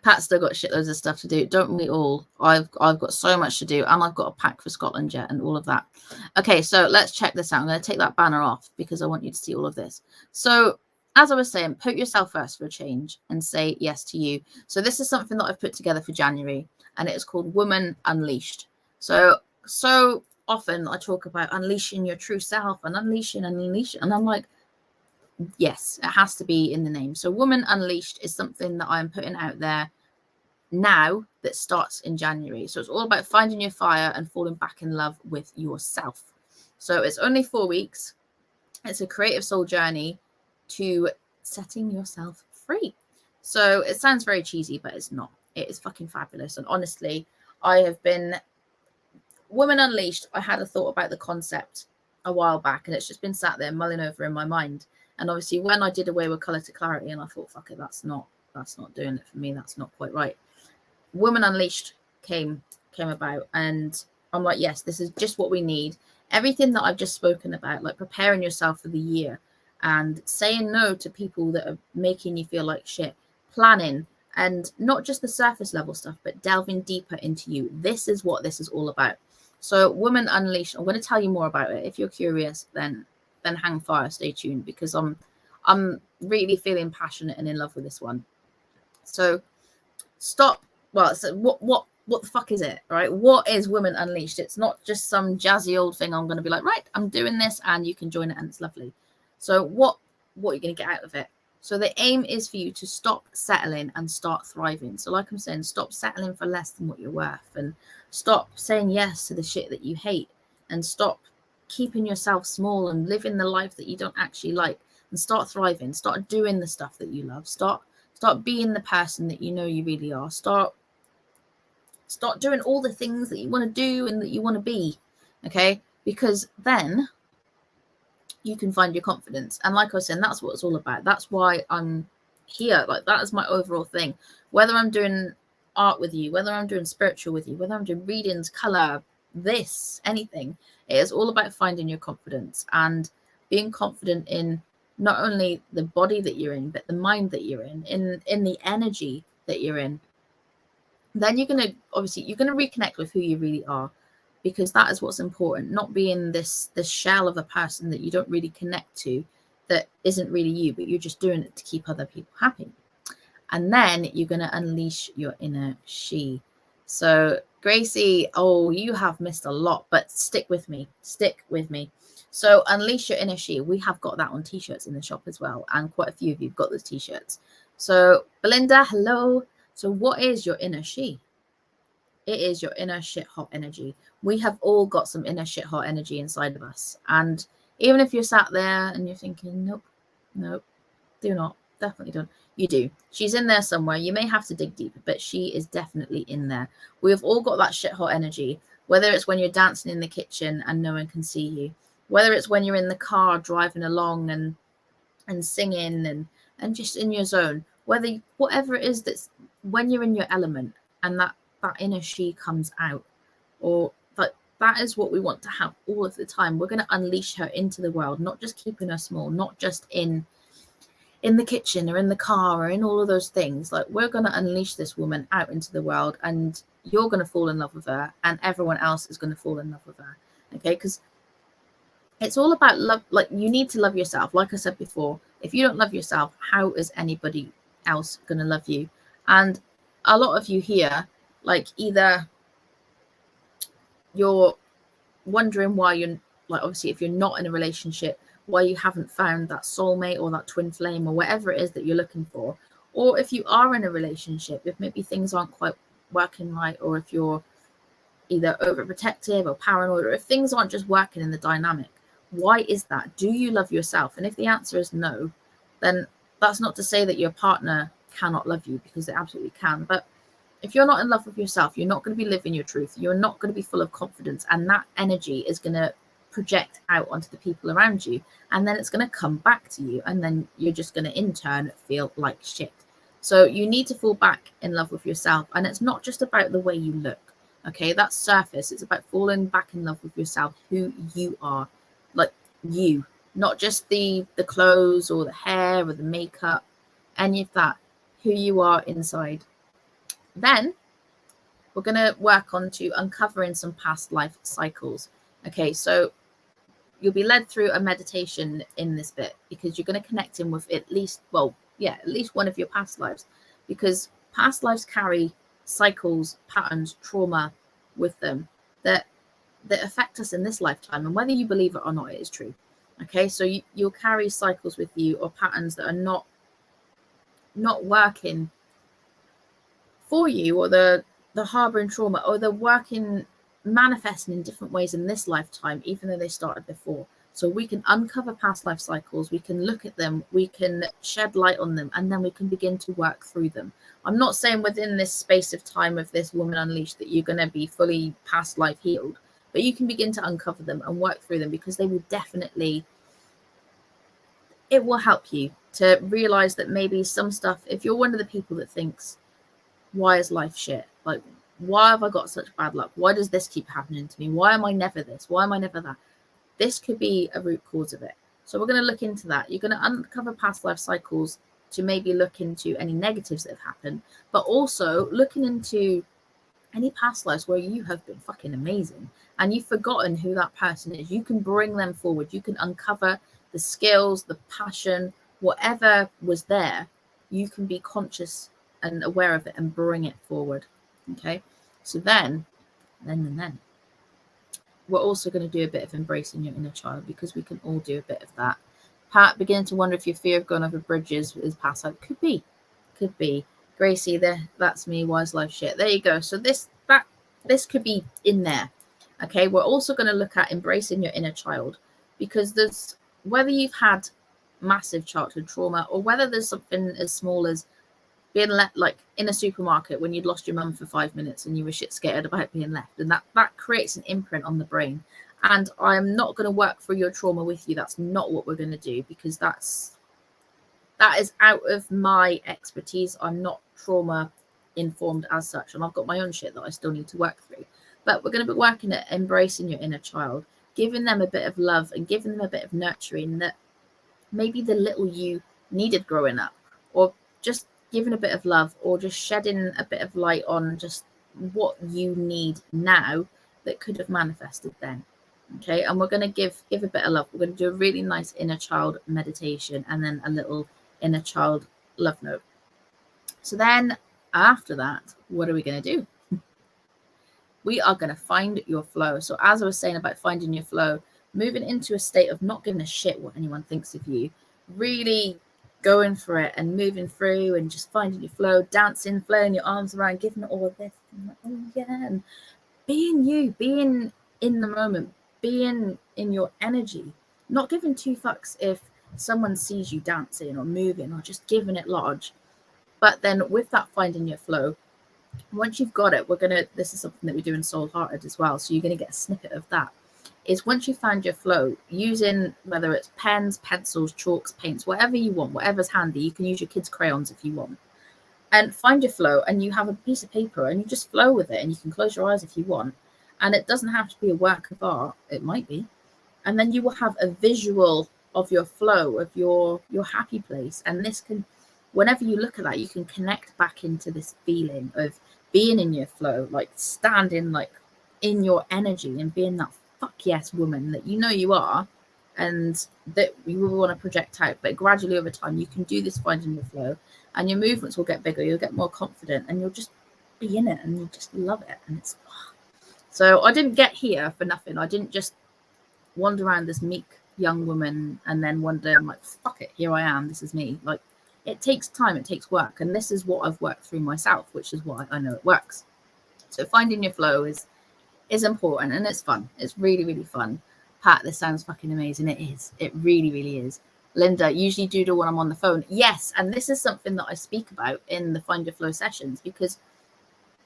B: Pat's still got shitloads of stuff to do. Don't we all? I've got so much to do, and I've got a pack for Scotland yet, and all of that. Okay, so let's check this out. I'm going to take that banner off because I want you to see all of this. So, as I was saying, put yourself first for a change and say yes to you. So this is something that I've put together for January, and it is called Woman Unleashed. So often I talk about unleashing your true self and unleashing. And I'm like, yes, it has to be in the name. So Woman Unleashed is something that I'm putting out there now that starts in January. So it's all about finding your fire and falling back in love with yourself. So it's only 4 weeks. It's a creative soul journey to setting yourself free. So it sounds very cheesy, but it's not. It is fucking fabulous. And honestly, I have been Woman Unleashed. I had a thought about the concept a while back, and it's just been sat there mulling over in my mind. And obviously, when I did away with Color to Clarity, and I thought, fuck it, that's not doing it for me. That's not quite right. Woman Unleashed came about, and I'm like, yes, this is just what we need. Everything that I've just spoken about, like preparing yourself for the year and saying no to people that are making you feel like shit, planning, and not just the surface level stuff, but delving deeper into you. This is what this is all about. So Woman Unleashed, I'm going to tell you more about it. If you're curious, then hang fire, stay tuned, because I'm really feeling passionate and in love with this one. So stop. Well, so what the fuck is it, right? What is Women Unleashed? It's not just some jazzy old thing. I'm going to be like, right, I'm doing this and you can join it and it's lovely. So what are you going to get out of it? So the aim is for you to stop settling and start thriving. So like I'm saying, stop settling for less than what you're worth, and stop saying yes to the shit that you hate, and stop keeping yourself small and living the life that you don't actually like, and start thriving. Start doing the stuff that you love. Start being the person that you know you really are. Start doing all the things that you want to do and that you want to be, okay? Because then you can find your confidence. And like I was saying, that's what it's all about. That's why I'm here. Like, that is my overall thing. Whether I'm doing art with you, whether I'm doing spiritual with you, whether I'm doing readings, color, this, anything, it is all about finding your confidence and being confident in not only the body that you're in, but the mind that you're in the energy that you're in. Then you're going to reconnect with who you really are, because that is what's important. Not being this shell of a person that you don't really connect to, that isn't really you, but you're just doing it to keep other people happy. And then you're going to unleash your inner she. So Gracie, oh, you have missed a lot, but stick with me. So unleash your inner she. We have got that on t-shirts in the shop as well, and quite a few of you have got those t-shirts. So Belinda, hello. So what is your inner she? It is your inner shit hot energy. We have all got some inner shit hot energy inside of us. And even if you're sat there and you're thinking, nope, do not, definitely don't. You do. She's in there somewhere. You may have to dig deeper, but she is definitely in there. We have all got that shit hot energy, whether it's when you're dancing in the kitchen and no one can see you, whether it's when you're in the car driving along and singing and just in your zone, whatever it is, that's when you're in your element and that inner she comes out, or that is what we want to have all of the time. We're going to unleash her into the world, not just keeping her small, not just in the kitchen or in the car or in all of those things. Like, we're going to unleash this woman out into the world, and you're going to fall in love with her, and everyone else is going to fall in love with her. Okay, because it's all about love. Like, you need to love yourself. Like I said before, if you don't love yourself, how is anybody else going to love you? And a lot of you here, like, either you're wondering why you're, like, obviously if you're not in a relationship, why you haven't found that soulmate or that twin flame or whatever it is that you're looking for. Or if you are in a relationship, if maybe things aren't quite working right, or if you're either overprotective or paranoid, or if things aren't just working in the dynamic, why is that? Do you love yourself? And if the answer is no, then that's not to say that your partner cannot love you, because they absolutely can. But if you're not in love with yourself, you're not going to be living your truth. You're not going to be full of confidence, and that energy is going to project out onto the people around you, and then it's going to come back to you, and then you're just going to in turn feel like shit. So you need to fall back in love with yourself, and it's not just about the way you look. Okay, that's surface. It's about falling back in love with yourself, who you are, like you, not just the clothes or the hair or the makeup, any of that, who you are inside. Then we're going to work on to uncovering some past life cycles. Okay, so you'll be led through a meditation in this bit, because you're going to connect in with at least one of your past lives, because past lives carry cycles, patterns, trauma with them that that affect us in this lifetime, and whether you believe it or not, it is true. Okay, so you'll carry cycles with you, or patterns that are not working for you, or the harboring trauma, or they're working, manifesting in different ways in this lifetime, even though they started before. So we can uncover past life cycles, we can look at them, we can shed light on them, and then we can begin to work through them. I'm not saying within this space of time of this Woman Unleashed that you're going to be fully past life healed, but you can begin to uncover them and work through them, because they will definitely, it will help you to realize that maybe some stuff, if you're one of the people that thinks, why is life shit? Like, why have I got such bad luck? Why does this keep happening to me? Why am I never this? Why am I never that? This could be a root cause of it. So we're going to look into that. You're going to uncover past life cycles to maybe look into any negatives that have happened, but also looking into any past lives where you have been fucking amazing and you've forgotten who that person is. You can bring them forward. You can uncover the skills, the passion, whatever was there. You can be conscious and aware of it and bring it forward. Okay, so then we're also going to do a bit of embracing your inner child, because we can all do a bit of that. Pat, beginning to wonder if your fear of going over bridges is past life. Could be. Gracie, that's me. Why is life shit? There you go. So this could be in there. Okay, we're also going to look at embracing your inner child, because there's, whether you've had massive childhood trauma, or whether there's something as small as being left, like in a supermarket when you'd lost your mum for 5 minutes and you were shit scared about being left, and that creates an imprint on the brain. And I'm not going to work through your trauma with you. That's not what we're going to do, because that is out of my expertise. I'm not trauma informed as such, and I've got my own shit that I still need to work through. But we're going to be working at embracing your inner child, giving them a bit of love and giving them a bit of nurturing that maybe the little you needed growing up, or just giving a bit of love, or just shedding a bit of light on just what you need now that could have manifested then. Okay, and we're going to give a bit of love. We're going to do a really nice inner child meditation, and then a little inner child love note. So then after that, what are we going to do? We are going to find your flow. So as I was saying about finding your flow, moving into a state of not giving a shit what anyone thinks of you, really going for it and moving through and just finding your flow, dancing, flailing your arms around, giving it all of this, and like, oh yeah, and being you, being in the moment, being in your energy, not giving two fucks if someone sees you dancing or moving, or just giving it large. But then with that finding your flow, once you've got it, this is something that we do in Soul Hearted as well, so you're going to get a snippet of that, is once you find your flow, using whether it's pens, pencils, chalks, paints, whatever you want, whatever's handy. You can use your kids' crayons if you want, and find your flow, and you have a piece of paper and you just flow with it, and you can close your eyes if you want, and it doesn't have to be a work of art. It might be, and then you will have a visual of your flow, of your happy place. And this can, whenever you look at that, you can connect back into this feeling of being in your flow, like standing like in your energy and being that fuck yes woman that you know you are, and that you will want to project out. But gradually over time, you can do this finding your flow, and your movements will get bigger, you'll get more confident, and you'll just be in it, and you just love it. And it's so I didn't get here for nothing. I didn't just wander around this meek young woman and then one day I'm like, fuck it, here I am, this is me. Like, it takes time, it takes work, and this is what I've worked through myself, which is why I know it works. So finding your flow is important, and it's fun. It's really, really fun. Pat, this sounds fucking amazing. It is. It really, really is. Linda, usually doodle when I'm on the phone. Yes, and this is something that I speak about in the Find Your Flow sessions, because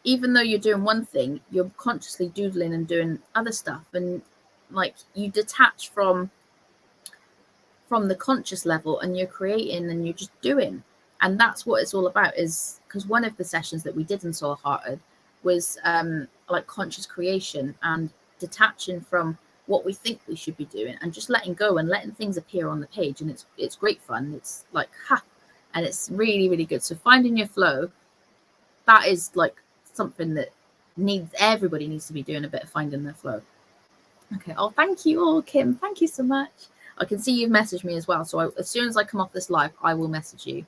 B: even though you're doing one thing, you're consciously doodling and doing other stuff, and like you detach from the conscious level, and you're creating and you're just doing. And that's what it's all about, is because one of the sessions that we did in Soul Hearted was like conscious creation and detaching from what we think we should be doing and just letting go and letting things appear on the page. And it's great fun. It's like and it's really, really good. So finding your flow, that is like something that everybody needs to be doing, a bit of finding their flow. Okay. Oh, thank you all, Kim. Thank you so much. I can see you've messaged me as well. So as soon as I come off this live, I will message you.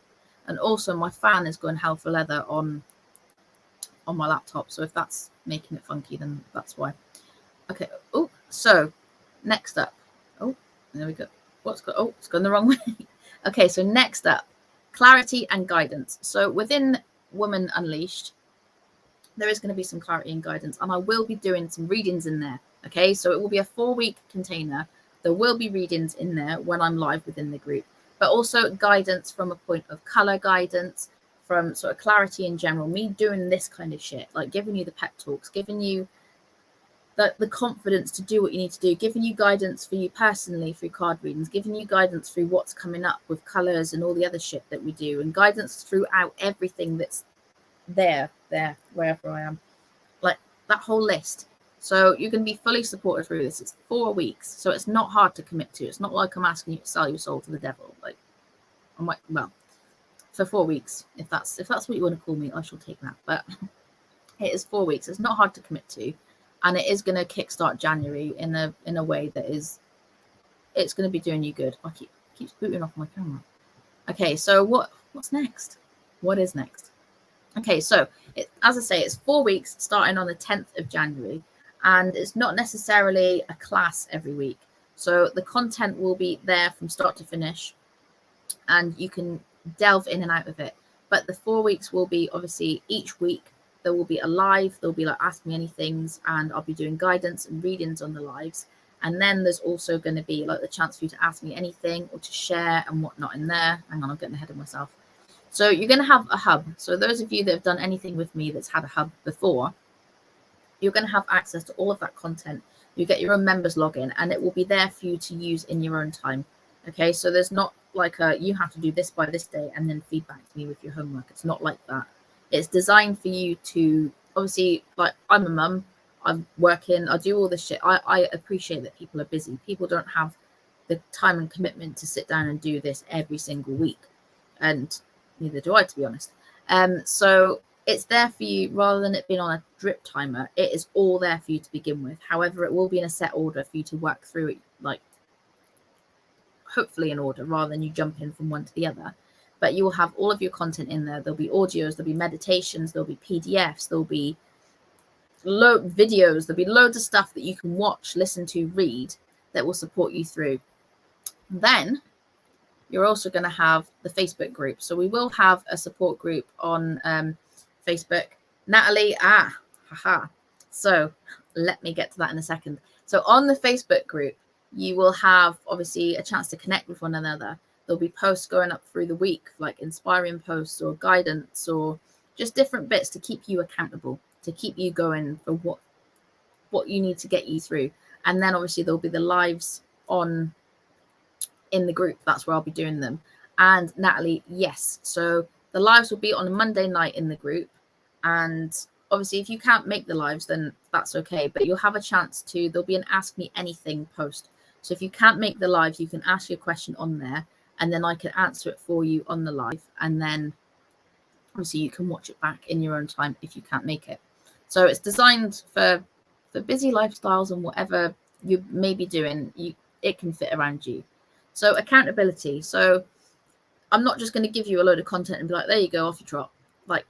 B: And also my fan is going hell for leather on my laptop. So if that's making it funky, then that's why. Okay. Oh, so next up. Oh, there we go. It's gone the wrong way. Okay, so next up, clarity and guidance. So within Woman Unleashed, there is going to be some clarity and guidance, and I will be doing some readings in there. Okay, so it will be a 4-week container. There will be readings in there when I'm live within the group, but also guidance from a point of color guidance, from sort of clarity in general, me doing this kind of shit, like giving you the pep talks, giving you the confidence to do what you need to do, giving you guidance for you personally through card readings, giving you guidance through what's coming up with colors and all the other shit that we do, and guidance throughout everything that's there, wherever I am, like that whole list. So you can be fully supported through this. It's 4 weeks, so it's not hard to commit to. It's not like I'm asking you to sell your soul to the devil. Like, I'm like, well, for 4 weeks, if that's what you want to call me, I shall take that. But it is 4 weeks. It's not hard to commit to, and it is going to kickstart January in a way that is, it's going to be doing you good. I keeps booting off my camera. Okay, so what's next? What is next? Okay, so as I say, it's 4 weeks starting on the 10th of January, and it's not necessarily a class every week. So the content will be there from start to finish, and you can delve in and out of it. But the 4 weeks will be, obviously, each week there will be a live, there'll be like Ask Me Anythings, and I'll be doing guidance and readings on the lives. And then there's also going to be like the chance for you to ask me anything or to share and whatnot in there. Hang on, I'm getting ahead of myself. So you're going to have a hub. So those of you that have done anything with me that's had a hub before, you're going to have access to all of that content. You get your own members login, and it will be there for you to use in your own time. Okay, so there's not like you have to do this by this day and then feedback to me with your homework. It's not like that. It's designed for you to, obviously, like, I'm a mum, I'm working, I do all this shit. I appreciate that people are busy. People don't have the time and commitment to sit down and do this every single week. And neither do I, to be honest. So it's there for you rather than it being on a drip timer. It is all there for you to begin with. However, it will be in a set order for you to work through it, like hopefully in order rather than you jump in from one to the other. But you will have all of your content in there. There'll be audios, there'll be meditations, there'll be PDFs, there'll be videos, there'll be loads of stuff that you can watch, listen to, read that will support you through. Then you're also going to have the Facebook group. So we will have a support group on Facebook. Natalie, haha. So let me get to that in a second. So on the Facebook group, you will have obviously a chance to connect with one another. There'll be posts going up through the week, like inspiring posts or guidance or just different bits to keep you accountable, to keep you going for what you need to get you through. And then obviously there'll be the lives in the group. That's where I'll be doing them. And Natalie, yes. So the lives will be on a Monday night in the group. And obviously if you can't make the lives, then that's okay. But you'll have a chance to, there'll be an Ask Me Anything post. So if you can't make the lives, you can ask your question on there, and then I can answer it for you on the live. And then obviously you can watch it back in your own time if you can't make it. So it's designed for busy lifestyles, and whatever you may be doing, it can fit around you. So accountability. So I'm not just going to give you a load of content and be like, there you go, off you trot. Like,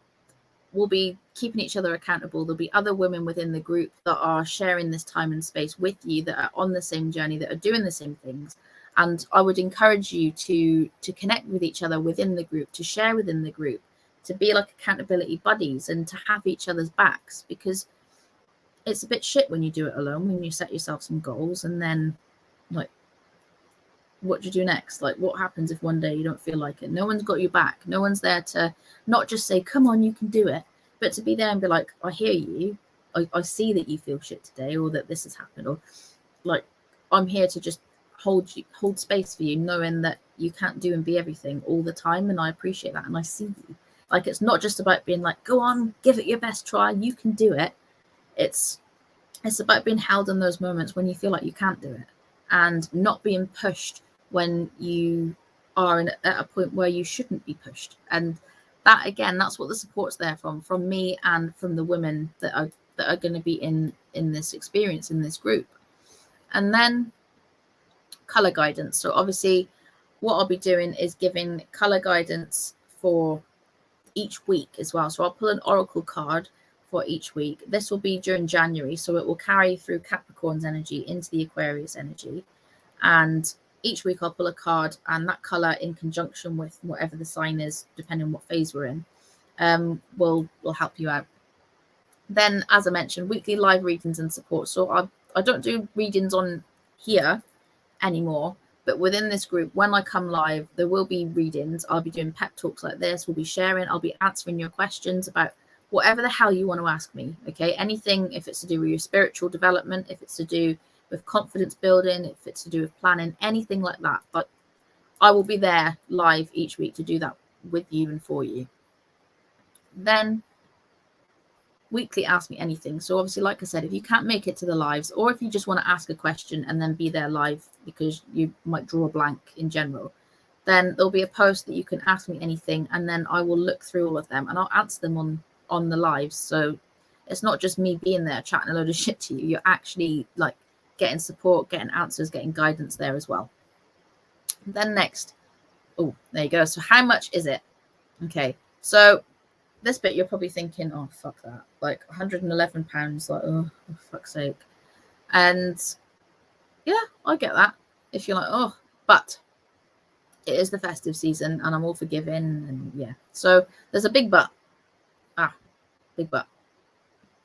B: we'll be keeping each other accountable. There'll be other women within the group that are sharing this time and space with you, that are on the same journey, that are doing the same things. And I would encourage you to connect with each other within the group, to share within the group, to be like accountability buddies and to have each other's backs, because it's a bit shit when you do it alone, when you set yourself some goals and then like, what do you do next? Like, what happens if one day you don't feel like it? No one's got your back. No one's there to not just say, come on, you can do it, but to be there and be like, I hear you. I see that you feel shit today, or that this has happened, or like, I'm here to just hold space for you, knowing that you can't do and be everything all the time. And I appreciate that. And I see you. Like, it's not just about being like, go on, give it your best try. You can do it. It's about being held in those moments when you feel like you can't do it, and not being pushed when you are at a point where you shouldn't be pushed. And that, again, that's what the support's there from me and from the women that are going to be in this experience, in this group. And then color guidance. So obviously what I'll be doing is giving color guidance for each week as well. So I'll pull an oracle card for each week. This will be during January, so it will carry through Capricorn's energy into the Aquarius energy. And each week I'll pull a card, and that color in conjunction with whatever the sign is, depending on what phase we're in, will help you out. Then, as I mentioned, weekly live readings and support. So I don't do readings on here anymore, but within this group, when I come live, there will be readings. I'll be doing pep talks like this. We'll be sharing. I'll be answering your questions about whatever the hell you want to ask me. Okay, anything, if it's to do with your spiritual development, if it's to do with confidence building, if it's to do with planning, anything like that. But I will be there live each week to do that with you and for you. Then weekly Ask Me Anything. So obviously, like I said, if you can't make it to the lives, or if you just want to ask a question and then be there live because you might draw a blank in general, then there'll be a post that you can ask me anything, and then I will look through all of them and I'll answer them on the lives. So it's not just me being there chatting a load of shit to you. You're actually like getting support, getting answers, getting guidance there as well. Then next, oh, there you go. So how much is it? Okay, so this bit you're probably thinking, oh fuck that, like £111, like, oh for fuck's sake. And yeah, I get that if you're like, oh, but it is the festive season and I'm all forgiving, and yeah, so there's a big but. Big but.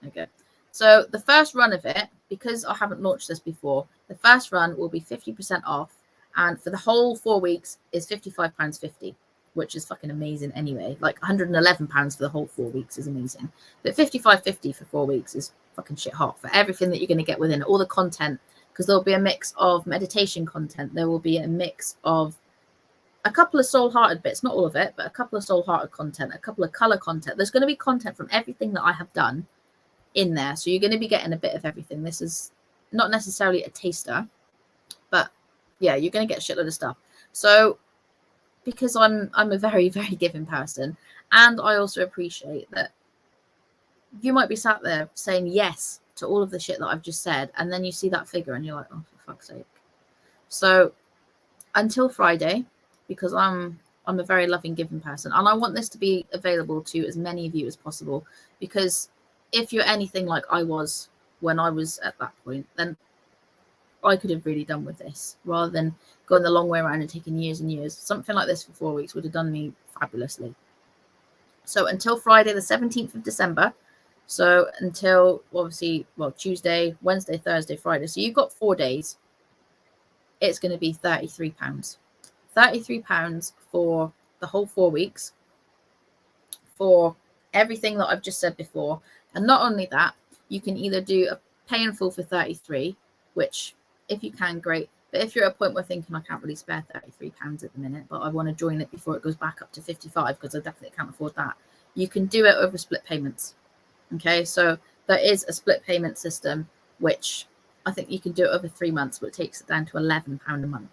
B: Okay, so the first run of it, because I haven't launched this before, the first run will be 50% off, and for the whole 4 weeks is £55.50, which is fucking amazing anyway. Like £111 for the whole 4 weeks is amazing, but £55.50 for 4 weeks is fucking shit hot for everything that you're going to get within it, all the content, because there'll be a mix of meditation content, there will be a mix of a couple of soul-hearted bits, not all of it, but a couple of soul-hearted content, a couple of color content. There's going to be content from everything that I have done in there, so you're going to be getting a bit of everything. This is not necessarily a taster, but yeah, you're going to get a shitload of stuff. So because I'm a very, very giving person, and I also appreciate that you might be sat there saying yes to all of the shit that I've just said, and then you see that figure and you're like, oh, for fuck's sake. So until Friday, because I'm a very loving, giving person, and I want this to be available to as many of you as possible, because if you're anything like I was when I was at that point, then I could have really done with this rather than going the long way around and taking years and years. Something like this for 4 weeks would have done me fabulously. So until Friday, the 17th of December. So until obviously, well, Tuesday, Wednesday, Thursday, Friday. So you've got 4 days. It's going to be £33. £33 for the whole 4 weeks for everything that I've just said before. And not only that, you can either do a pay in full for 33, which if you can, great. But if you're at a point where thinking I can't really spare £33 at the minute, but I want to join it before it goes back up to 55 because I definitely can't afford that, you can do it over split payments. Okay, so there is a split payment system, which I think you can do it over 3 months, but it takes it down to £11 a month.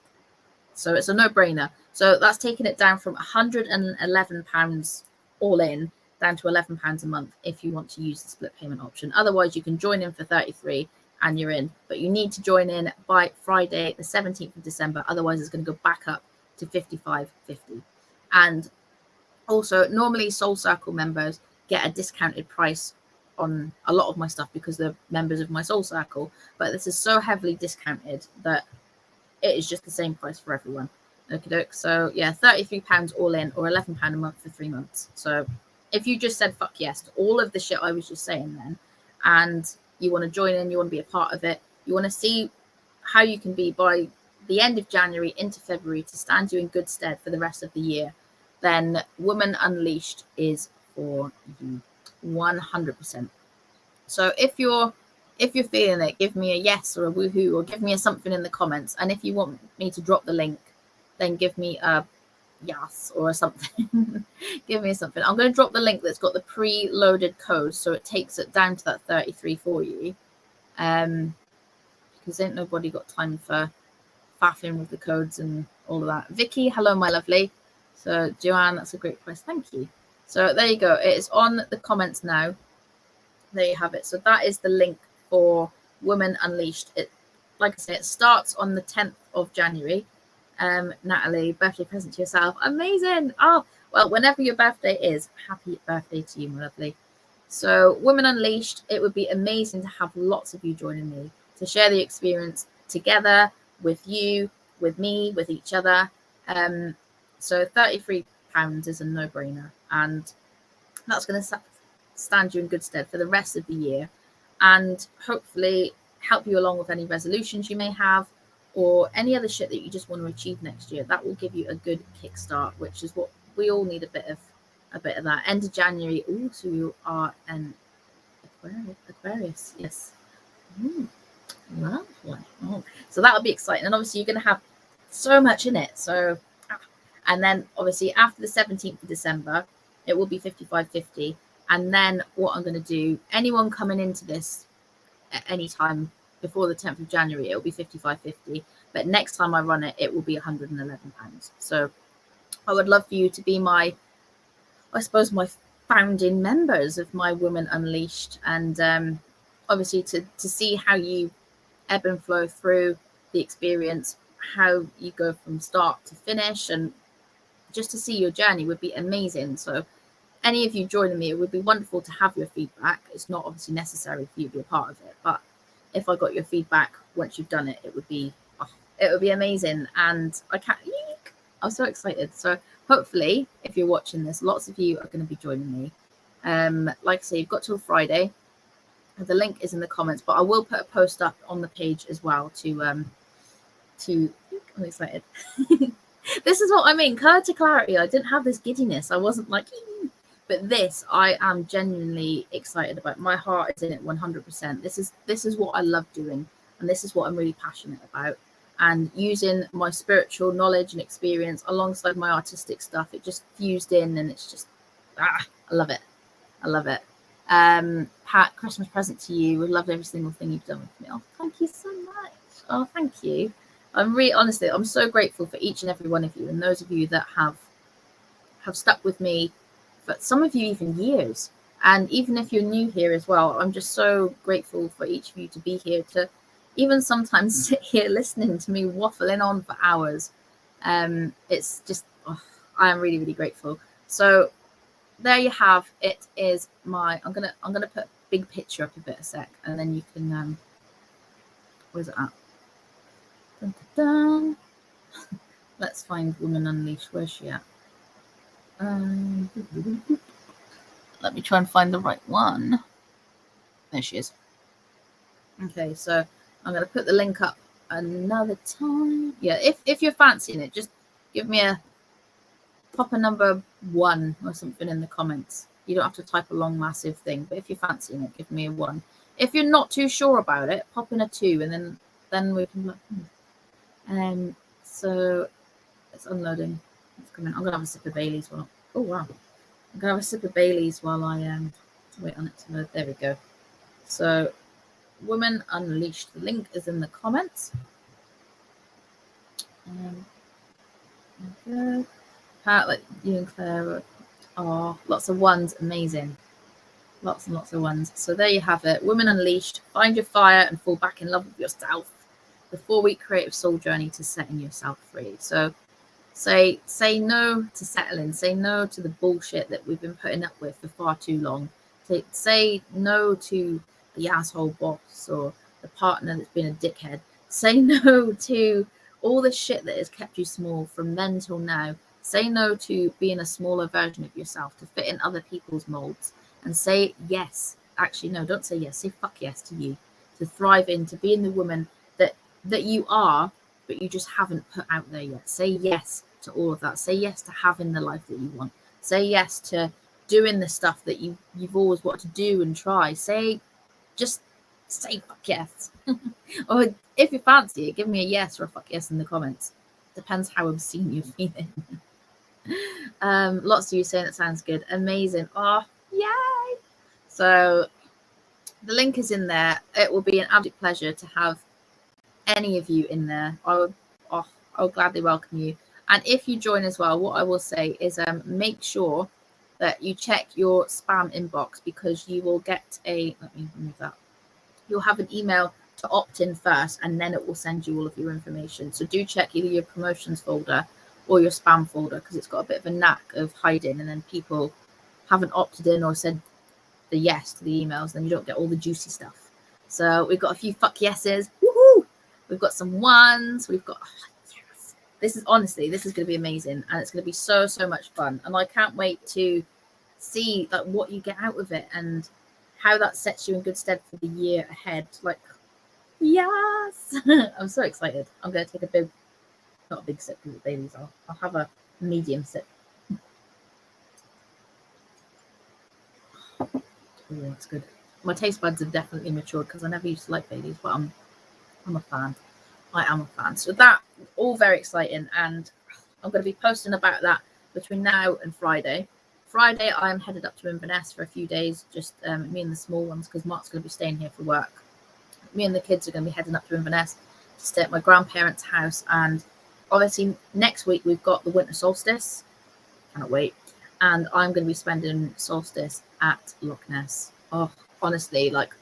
B: So it's a no-brainer. So that's taking it down from £111 all in down to £11 a month if you want to use the split payment option. Otherwise, you can join in for 33 and you're in. But you need to join in by Friday, the 17th of December. Otherwise, it's going to go back up to £55.50. And also, normally Soul Circle members get a discounted price on a lot of my stuff because they're members of my Soul Circle. But this is so heavily discounted that it is just the same price for everyone. Okay, so yeah, £33 all in, or £11 a month for 3 months. So if you just said fuck yes to all of the shit I was just saying then, and you want to join in, you want to be a part of it, you want to see how you can be by the end of January into February to stand you in good stead for the rest of the year, then Woman Unleashed is for you 100%. So if you're feeling it, give me a yes or a woohoo, or give me a something in the comments. And if you want me to drop the link, then give me a yes or a something. Give me something. I'm going to drop the link that's got the pre-loaded code, so it takes it down to that 33 for you. Because ain't nobody got time for faffing with the codes and all of that. Vicky, hello, my lovely. So Joanne, that's a great price. Thank you. So there you go. It is on the comments now. There you have it. So that is the link for Women Unleashed. It, like I say, it starts on the 10th of January. Natalie, birthday present to yourself. Amazing. Oh, well, whenever your birthday is, happy birthday to you, my lovely. So Women Unleashed, it would be amazing to have lots of you joining me to share the experience together with you, with me, with each other. So £33 is a no-brainer, and that's going to stand you in good stead for the rest of the year, and hopefully help you along with any resolutions you may have, or any other shit that you just want to achieve next year. That will give you a good kickstart, which is what we all need, a bit of that. End of January. Ooh, so you are an Aquarius. Yes. Lovely. So that'll be exciting, and obviously you're going to have so much in it. So, and then obviously after the 17th of December, it will be 55.50. And then what I'm going to do, anyone coming into this at any time before the 10th of January, it will be 55.50. But next time I run it, it will be £111. So I would love for you to be my founding members of my Women Unleashed, and obviously to see how you ebb and flow through the experience, how you go from start to finish, and just to see your journey would be amazing. So any of you joining me, it would be wonderful to have your feedback. It's not obviously necessary for you to be a part of it, but if I got your feedback once you've done it, it would be amazing. And I'm so excited. So hopefully, if you're watching this, lots of you are going to be joining me. Like I say, you've got till Friday. The link is in the comments, but I will put a post up on the page as well I'm excited. This is what I mean, color to clarity. I didn't have this giddiness. I wasn't like, but this I am genuinely excited about. My heart is in it 100%. This is what I love doing, and this is what I'm really passionate about. And using my spiritual knowledge and experience alongside my artistic stuff, it just fused in, and it's just I love it. I love it. Pat, Christmas present to you. We love every single thing you've done with me. Oh, thank you so much. Oh, thank you. I'm really, honestly, I'm so grateful for each and every one of you, and those of you that have stuck with me for some of you even years. And even if you're new here as well, I'm just so grateful for each of you to be here, to even sometimes sit here listening to me waffling on for hours. It's just, I am really, really grateful. So there you have it. Is my I'm gonna put a big picture up a bit a sec, and then you can where's it at? Dun, dun, dun. Let's find Women Unleashed. Where's she at? Let me try and find the right one. There she is. Okay, so I'm going to put the link up another time. Yeah, if you're fancying it, just give me pop a number 1 or something in the comments. You don't have to type a long, massive thing, but if you're fancying it, give me a 1. If you're not too sure about it, pop in a 2, and then we can look. So it's unloading. It's coming. I'm going to have a sip of Bailey's while. Oh, wow. I'm going to have a sip of Bailey's while I wait on it to load. There we go. So Women Unleashed. The link is in the comments. Okay. Pat, like you and Claire are lots of ones. Amazing. Lots and lots of ones. So there you have it. Women Unleashed. Find your fire and fall back in love with yourself. The 4-week creative soul journey to setting yourself free. So say no to settling. Say no to the bullshit that we've been putting up with for far too long. Say no to the asshole boss or the partner that's been a dickhead. Say no to all the shit that has kept you small from then till now. Say no to being a smaller version of yourself to fit in other people's molds, and say yes. Actually, no, don't say yes. Say fuck yes to you, to thrive into being the woman that you are, but you just haven't put out there yet. Say yes to all of that. Say yes to having the life that you want. Say yes to doing the stuff that you've always wanted to do and try. Just say fuck yes. Or if you fancy it, give me a yes or a fuck yes in the comments. Depends how obscene you're feeling. Lots of you saying it sounds good. Amazing. Oh, yay. So the link is in there. It will be an absolute pleasure to have any of you in there. I'll gladly welcome you. And if you join as well, what I will say is make sure that you check your spam inbox, because you will get let me remove that. You'll have an email to opt in first, and then it will send you all of your information. So do check either your promotions folder or your spam folder, because it's got a bit of a knack of hiding, and then people haven't opted in or said the yes to the emails, then you don't get all the juicy stuff. So we've got a few fuck yeses. Woohoo! We've got some ones. We've got yes. This is honestly, this is going to be amazing, and it's going to be so much fun. And I can't wait to see like what you get out of it and how that sets you in good stead for the year ahead. Like, yes, I'm so excited. I'm going to take a big, not a big sip because it's Bailey's. I'll have a medium sip. Oh, that's good. My taste buds have definitely matured because I never used to like Baileys, but I'm a fan. I am a fan. So that all very exciting, and I'm going to be posting about that between now and Friday. Friday, I'm headed up to Inverness for a few days, just me and the small ones, because Mark's going to be staying here for work. Me and the kids are going to be heading up to Inverness to stay at my grandparents' house, and obviously next week we've got the winter solstice. Cannot wait. And I'm going to be spending solstice at Loch Ness. Oh, honestly, like,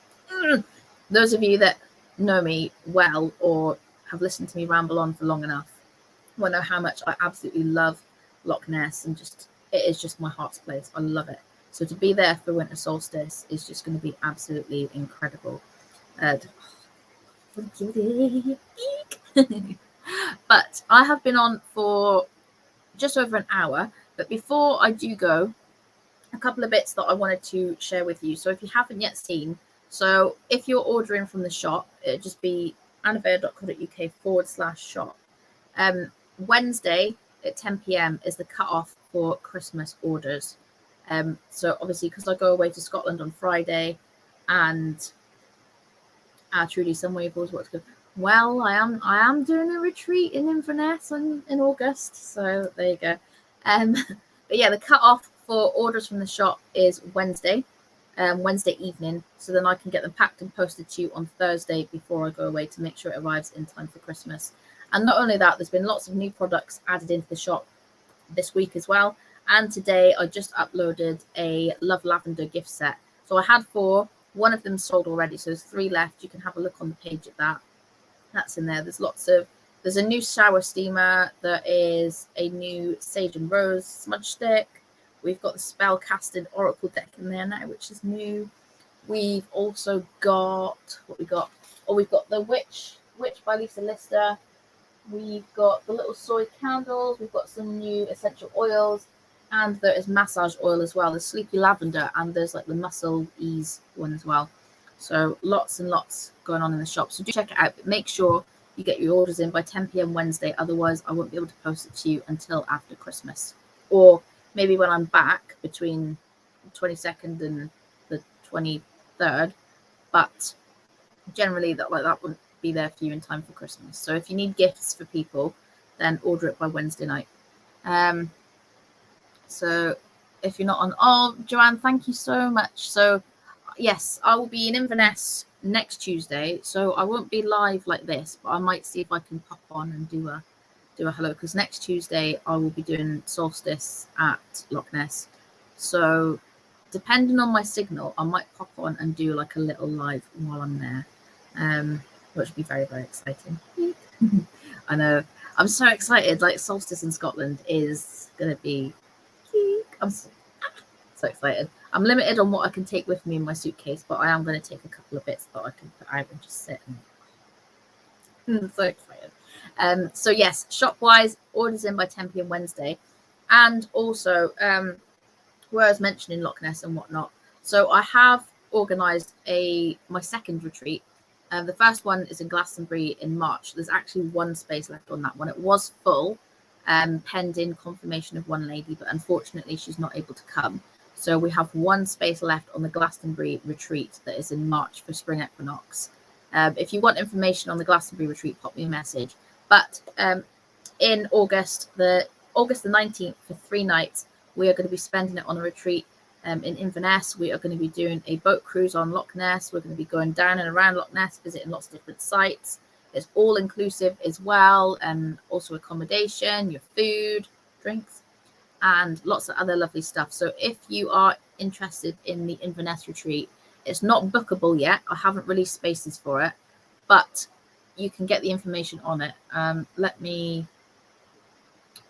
B: those of you that know me well or have listened to me ramble on for long enough will know how much I absolutely love Loch Ness, and just it is just my heart's place. I love it. So to be there for winter solstice is just going to be absolutely incredible. But I have been on for just over an hour. But before I do go, a couple of bits that I wanted to share with you. So if you haven't yet seen, so if you're ordering from the shop, it'd just be annavea.co.uk/shop. Wednesday at 10 p.m. is the cut-off for Christmas orders. So obviously, because I go away to Scotland on Friday, and Trudy, somewhere you've always wanted to go. Well, I am doing a retreat in Inverness in August, so there you go. But yeah, the cut-off for orders from the shop is Wednesday evening, so then I can get them packed and posted to you on Thursday before I go away to make sure it arrives in time for Christmas. And not only that, there's been lots of new products added into the shop this week as well. And today I just uploaded a Love Lavender gift set. So I had 4. One of them sold already, so there's 3 left. You can have a look on the page at that. That's in there. There's a new shower steamer. There is a new Sage and Rose smudge stick. We've got the spell casted oracle deck in there now, which is new. We've also got we've got the Witch by Lisa Lister. We've got the little soy candles. We've got some new essential oils, and there is massage oil as well. There's Sleepy Lavender, and there's like the Muscle Ease one as well. So lots and lots going on in the shop. So do check it out. But make sure you get your orders in by 10 p.m. Wednesday. Otherwise, I won't be able to post it to you until after Christmas, or maybe when I'm back between the 22nd and the 23rd. But generally, that wouldn't be there for you in time for Christmas. So if you need gifts for people, then order it by Wednesday night. So if you're not on, Joanne, thank you so much. So yes, I will be in Inverness next Tuesday, so I won't be live like this, but I might see if I can pop on and do a hello, because next Tuesday I will be doing solstice at Loch Ness. So depending on my signal, I might pop on and do like a little live while I'm there, which would be very, very exciting. I know, I'm so excited. Like, solstice in Scotland is gonna be, I'm so excited. I'm limited on what I can take with me in my suitcase, but I am going to take a couple of bits that I can put out and just sit and I'm so excited. So yes, shop wise, orders in by 10 p.m. Wednesday. And also, where I was mentioning Loch Ness and whatnot, so I have organised my second retreat. The first one is in Glastonbury in March. There's actually 1 space left on that one. It was full, pending confirmation of one lady, but unfortunately she's not able to come. So we have 1 space left on the Glastonbury retreat that is in March for spring equinox. If you want information on the Glastonbury retreat, pop me a message. But in August the 19th, for 3 nights, we are going to be spending it on a retreat in Inverness. We are going to be doing a boat cruise on Loch Ness. We're going to be going down and around Loch Ness, visiting lots of different sites. It's all inclusive as well, and also accommodation, your food, drinks, and lots of other lovely stuff. So if you are interested in the Inverness retreat, it's not bookable yet. I haven't released spaces for it, but you can get the information on it. Let me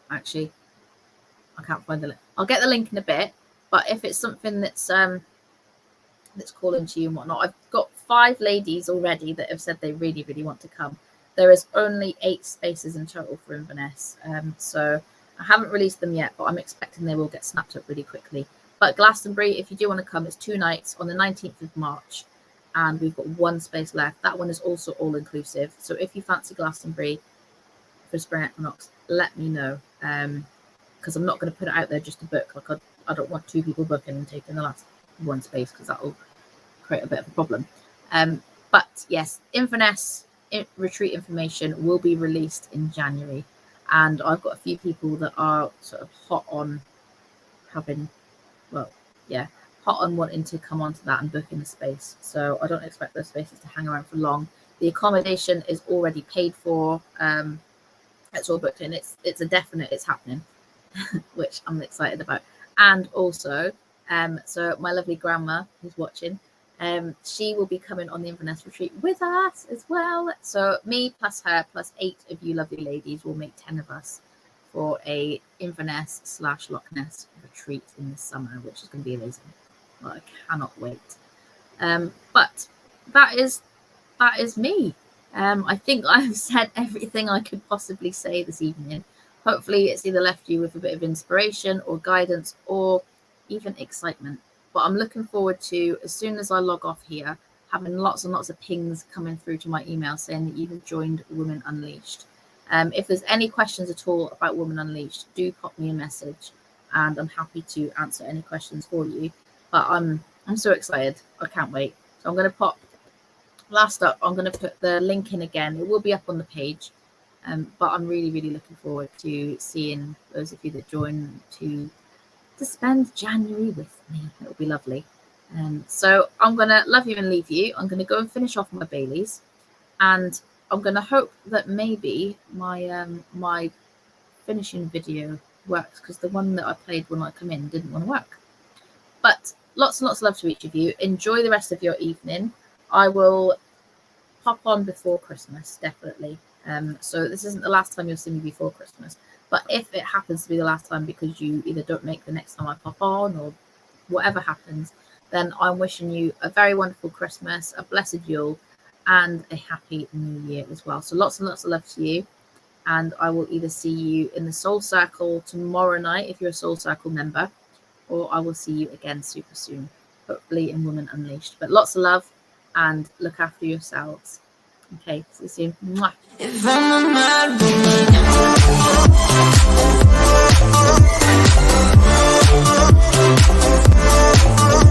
B: actually, I can't find the link. I'll get the link in a bit, but if it's something that's that's calling to you and whatnot. I've got 5 ladies already that have said they really, really want to come. There is only 8 spaces in total for Inverness. So I haven't released them yet, but I'm expecting they will get snapped up really quickly. But Glastonbury, if you do want to come, it's 2 nights on the 19th of March, and we've got 1 space left. That one is also all inclusive. So if you fancy Glastonbury for spring equinox, let me know, because I'm not going to put it out there just to book. Like I don't want 2 people booking and taking the last 1 space, because that will create a bit of a problem. But yes, Inverness retreat information will be released in January, and I've got a few people that are sort of hot on wanting to come onto that and book in the space. So I don't expect those spaces to hang around for long. The accommodation is already paid for. It's all booked in. It's a definite. It's happening, which I'm excited about. And also, so my lovely grandma who's watching, she will be coming on the Inverness retreat with us as well. So me plus her plus 8 of you lovely ladies will make 10 of us for a Inverness / Loch Ness retreat in the summer, which is going to be amazing. Well, I cannot wait. But that is me. I think I've said everything I could possibly say this evening. Hopefully it's either left you with a bit of inspiration or guidance or even excitement. But I'm looking forward to, as soon as I log off here, having lots and lots of pings coming through to my email saying that you've joined Women Unleashed. If there's any questions at all about Women Unleashed, do pop me a message, and I'm happy to answer any questions for you. But I'm so excited. I can't wait. So I'm going to pop, last up, I'm going to put the link in again. It will be up on the page. But I'm really, really looking forward to seeing those of you that join to spend January with me. It'll be lovely. So I'm going to love you and leave you. I'm going to go and finish off my Baileys, and I'm going to hope that maybe my my finishing video works, because the one that I played when I come in didn't want to work. But lots and lots of love to each of you. Enjoy the rest of your evening. I will pop on before Christmas, definitely. So this isn't the last time you'll see me before Christmas. But if it happens to be the last time because you either don't make the next time I pop on or whatever happens, then I'm wishing you a very wonderful Christmas, a blessed Yule, and a happy new year as well. So lots and lots of love to you. And I will either see you in the Soul Circle tomorrow night if you're a Soul Circle member, or I will see you again super soon, hopefully in Women Unleashed. But lots of love, and look after yourselves. Okay, see you soon. Mwah.
A: If I'm a mad woman.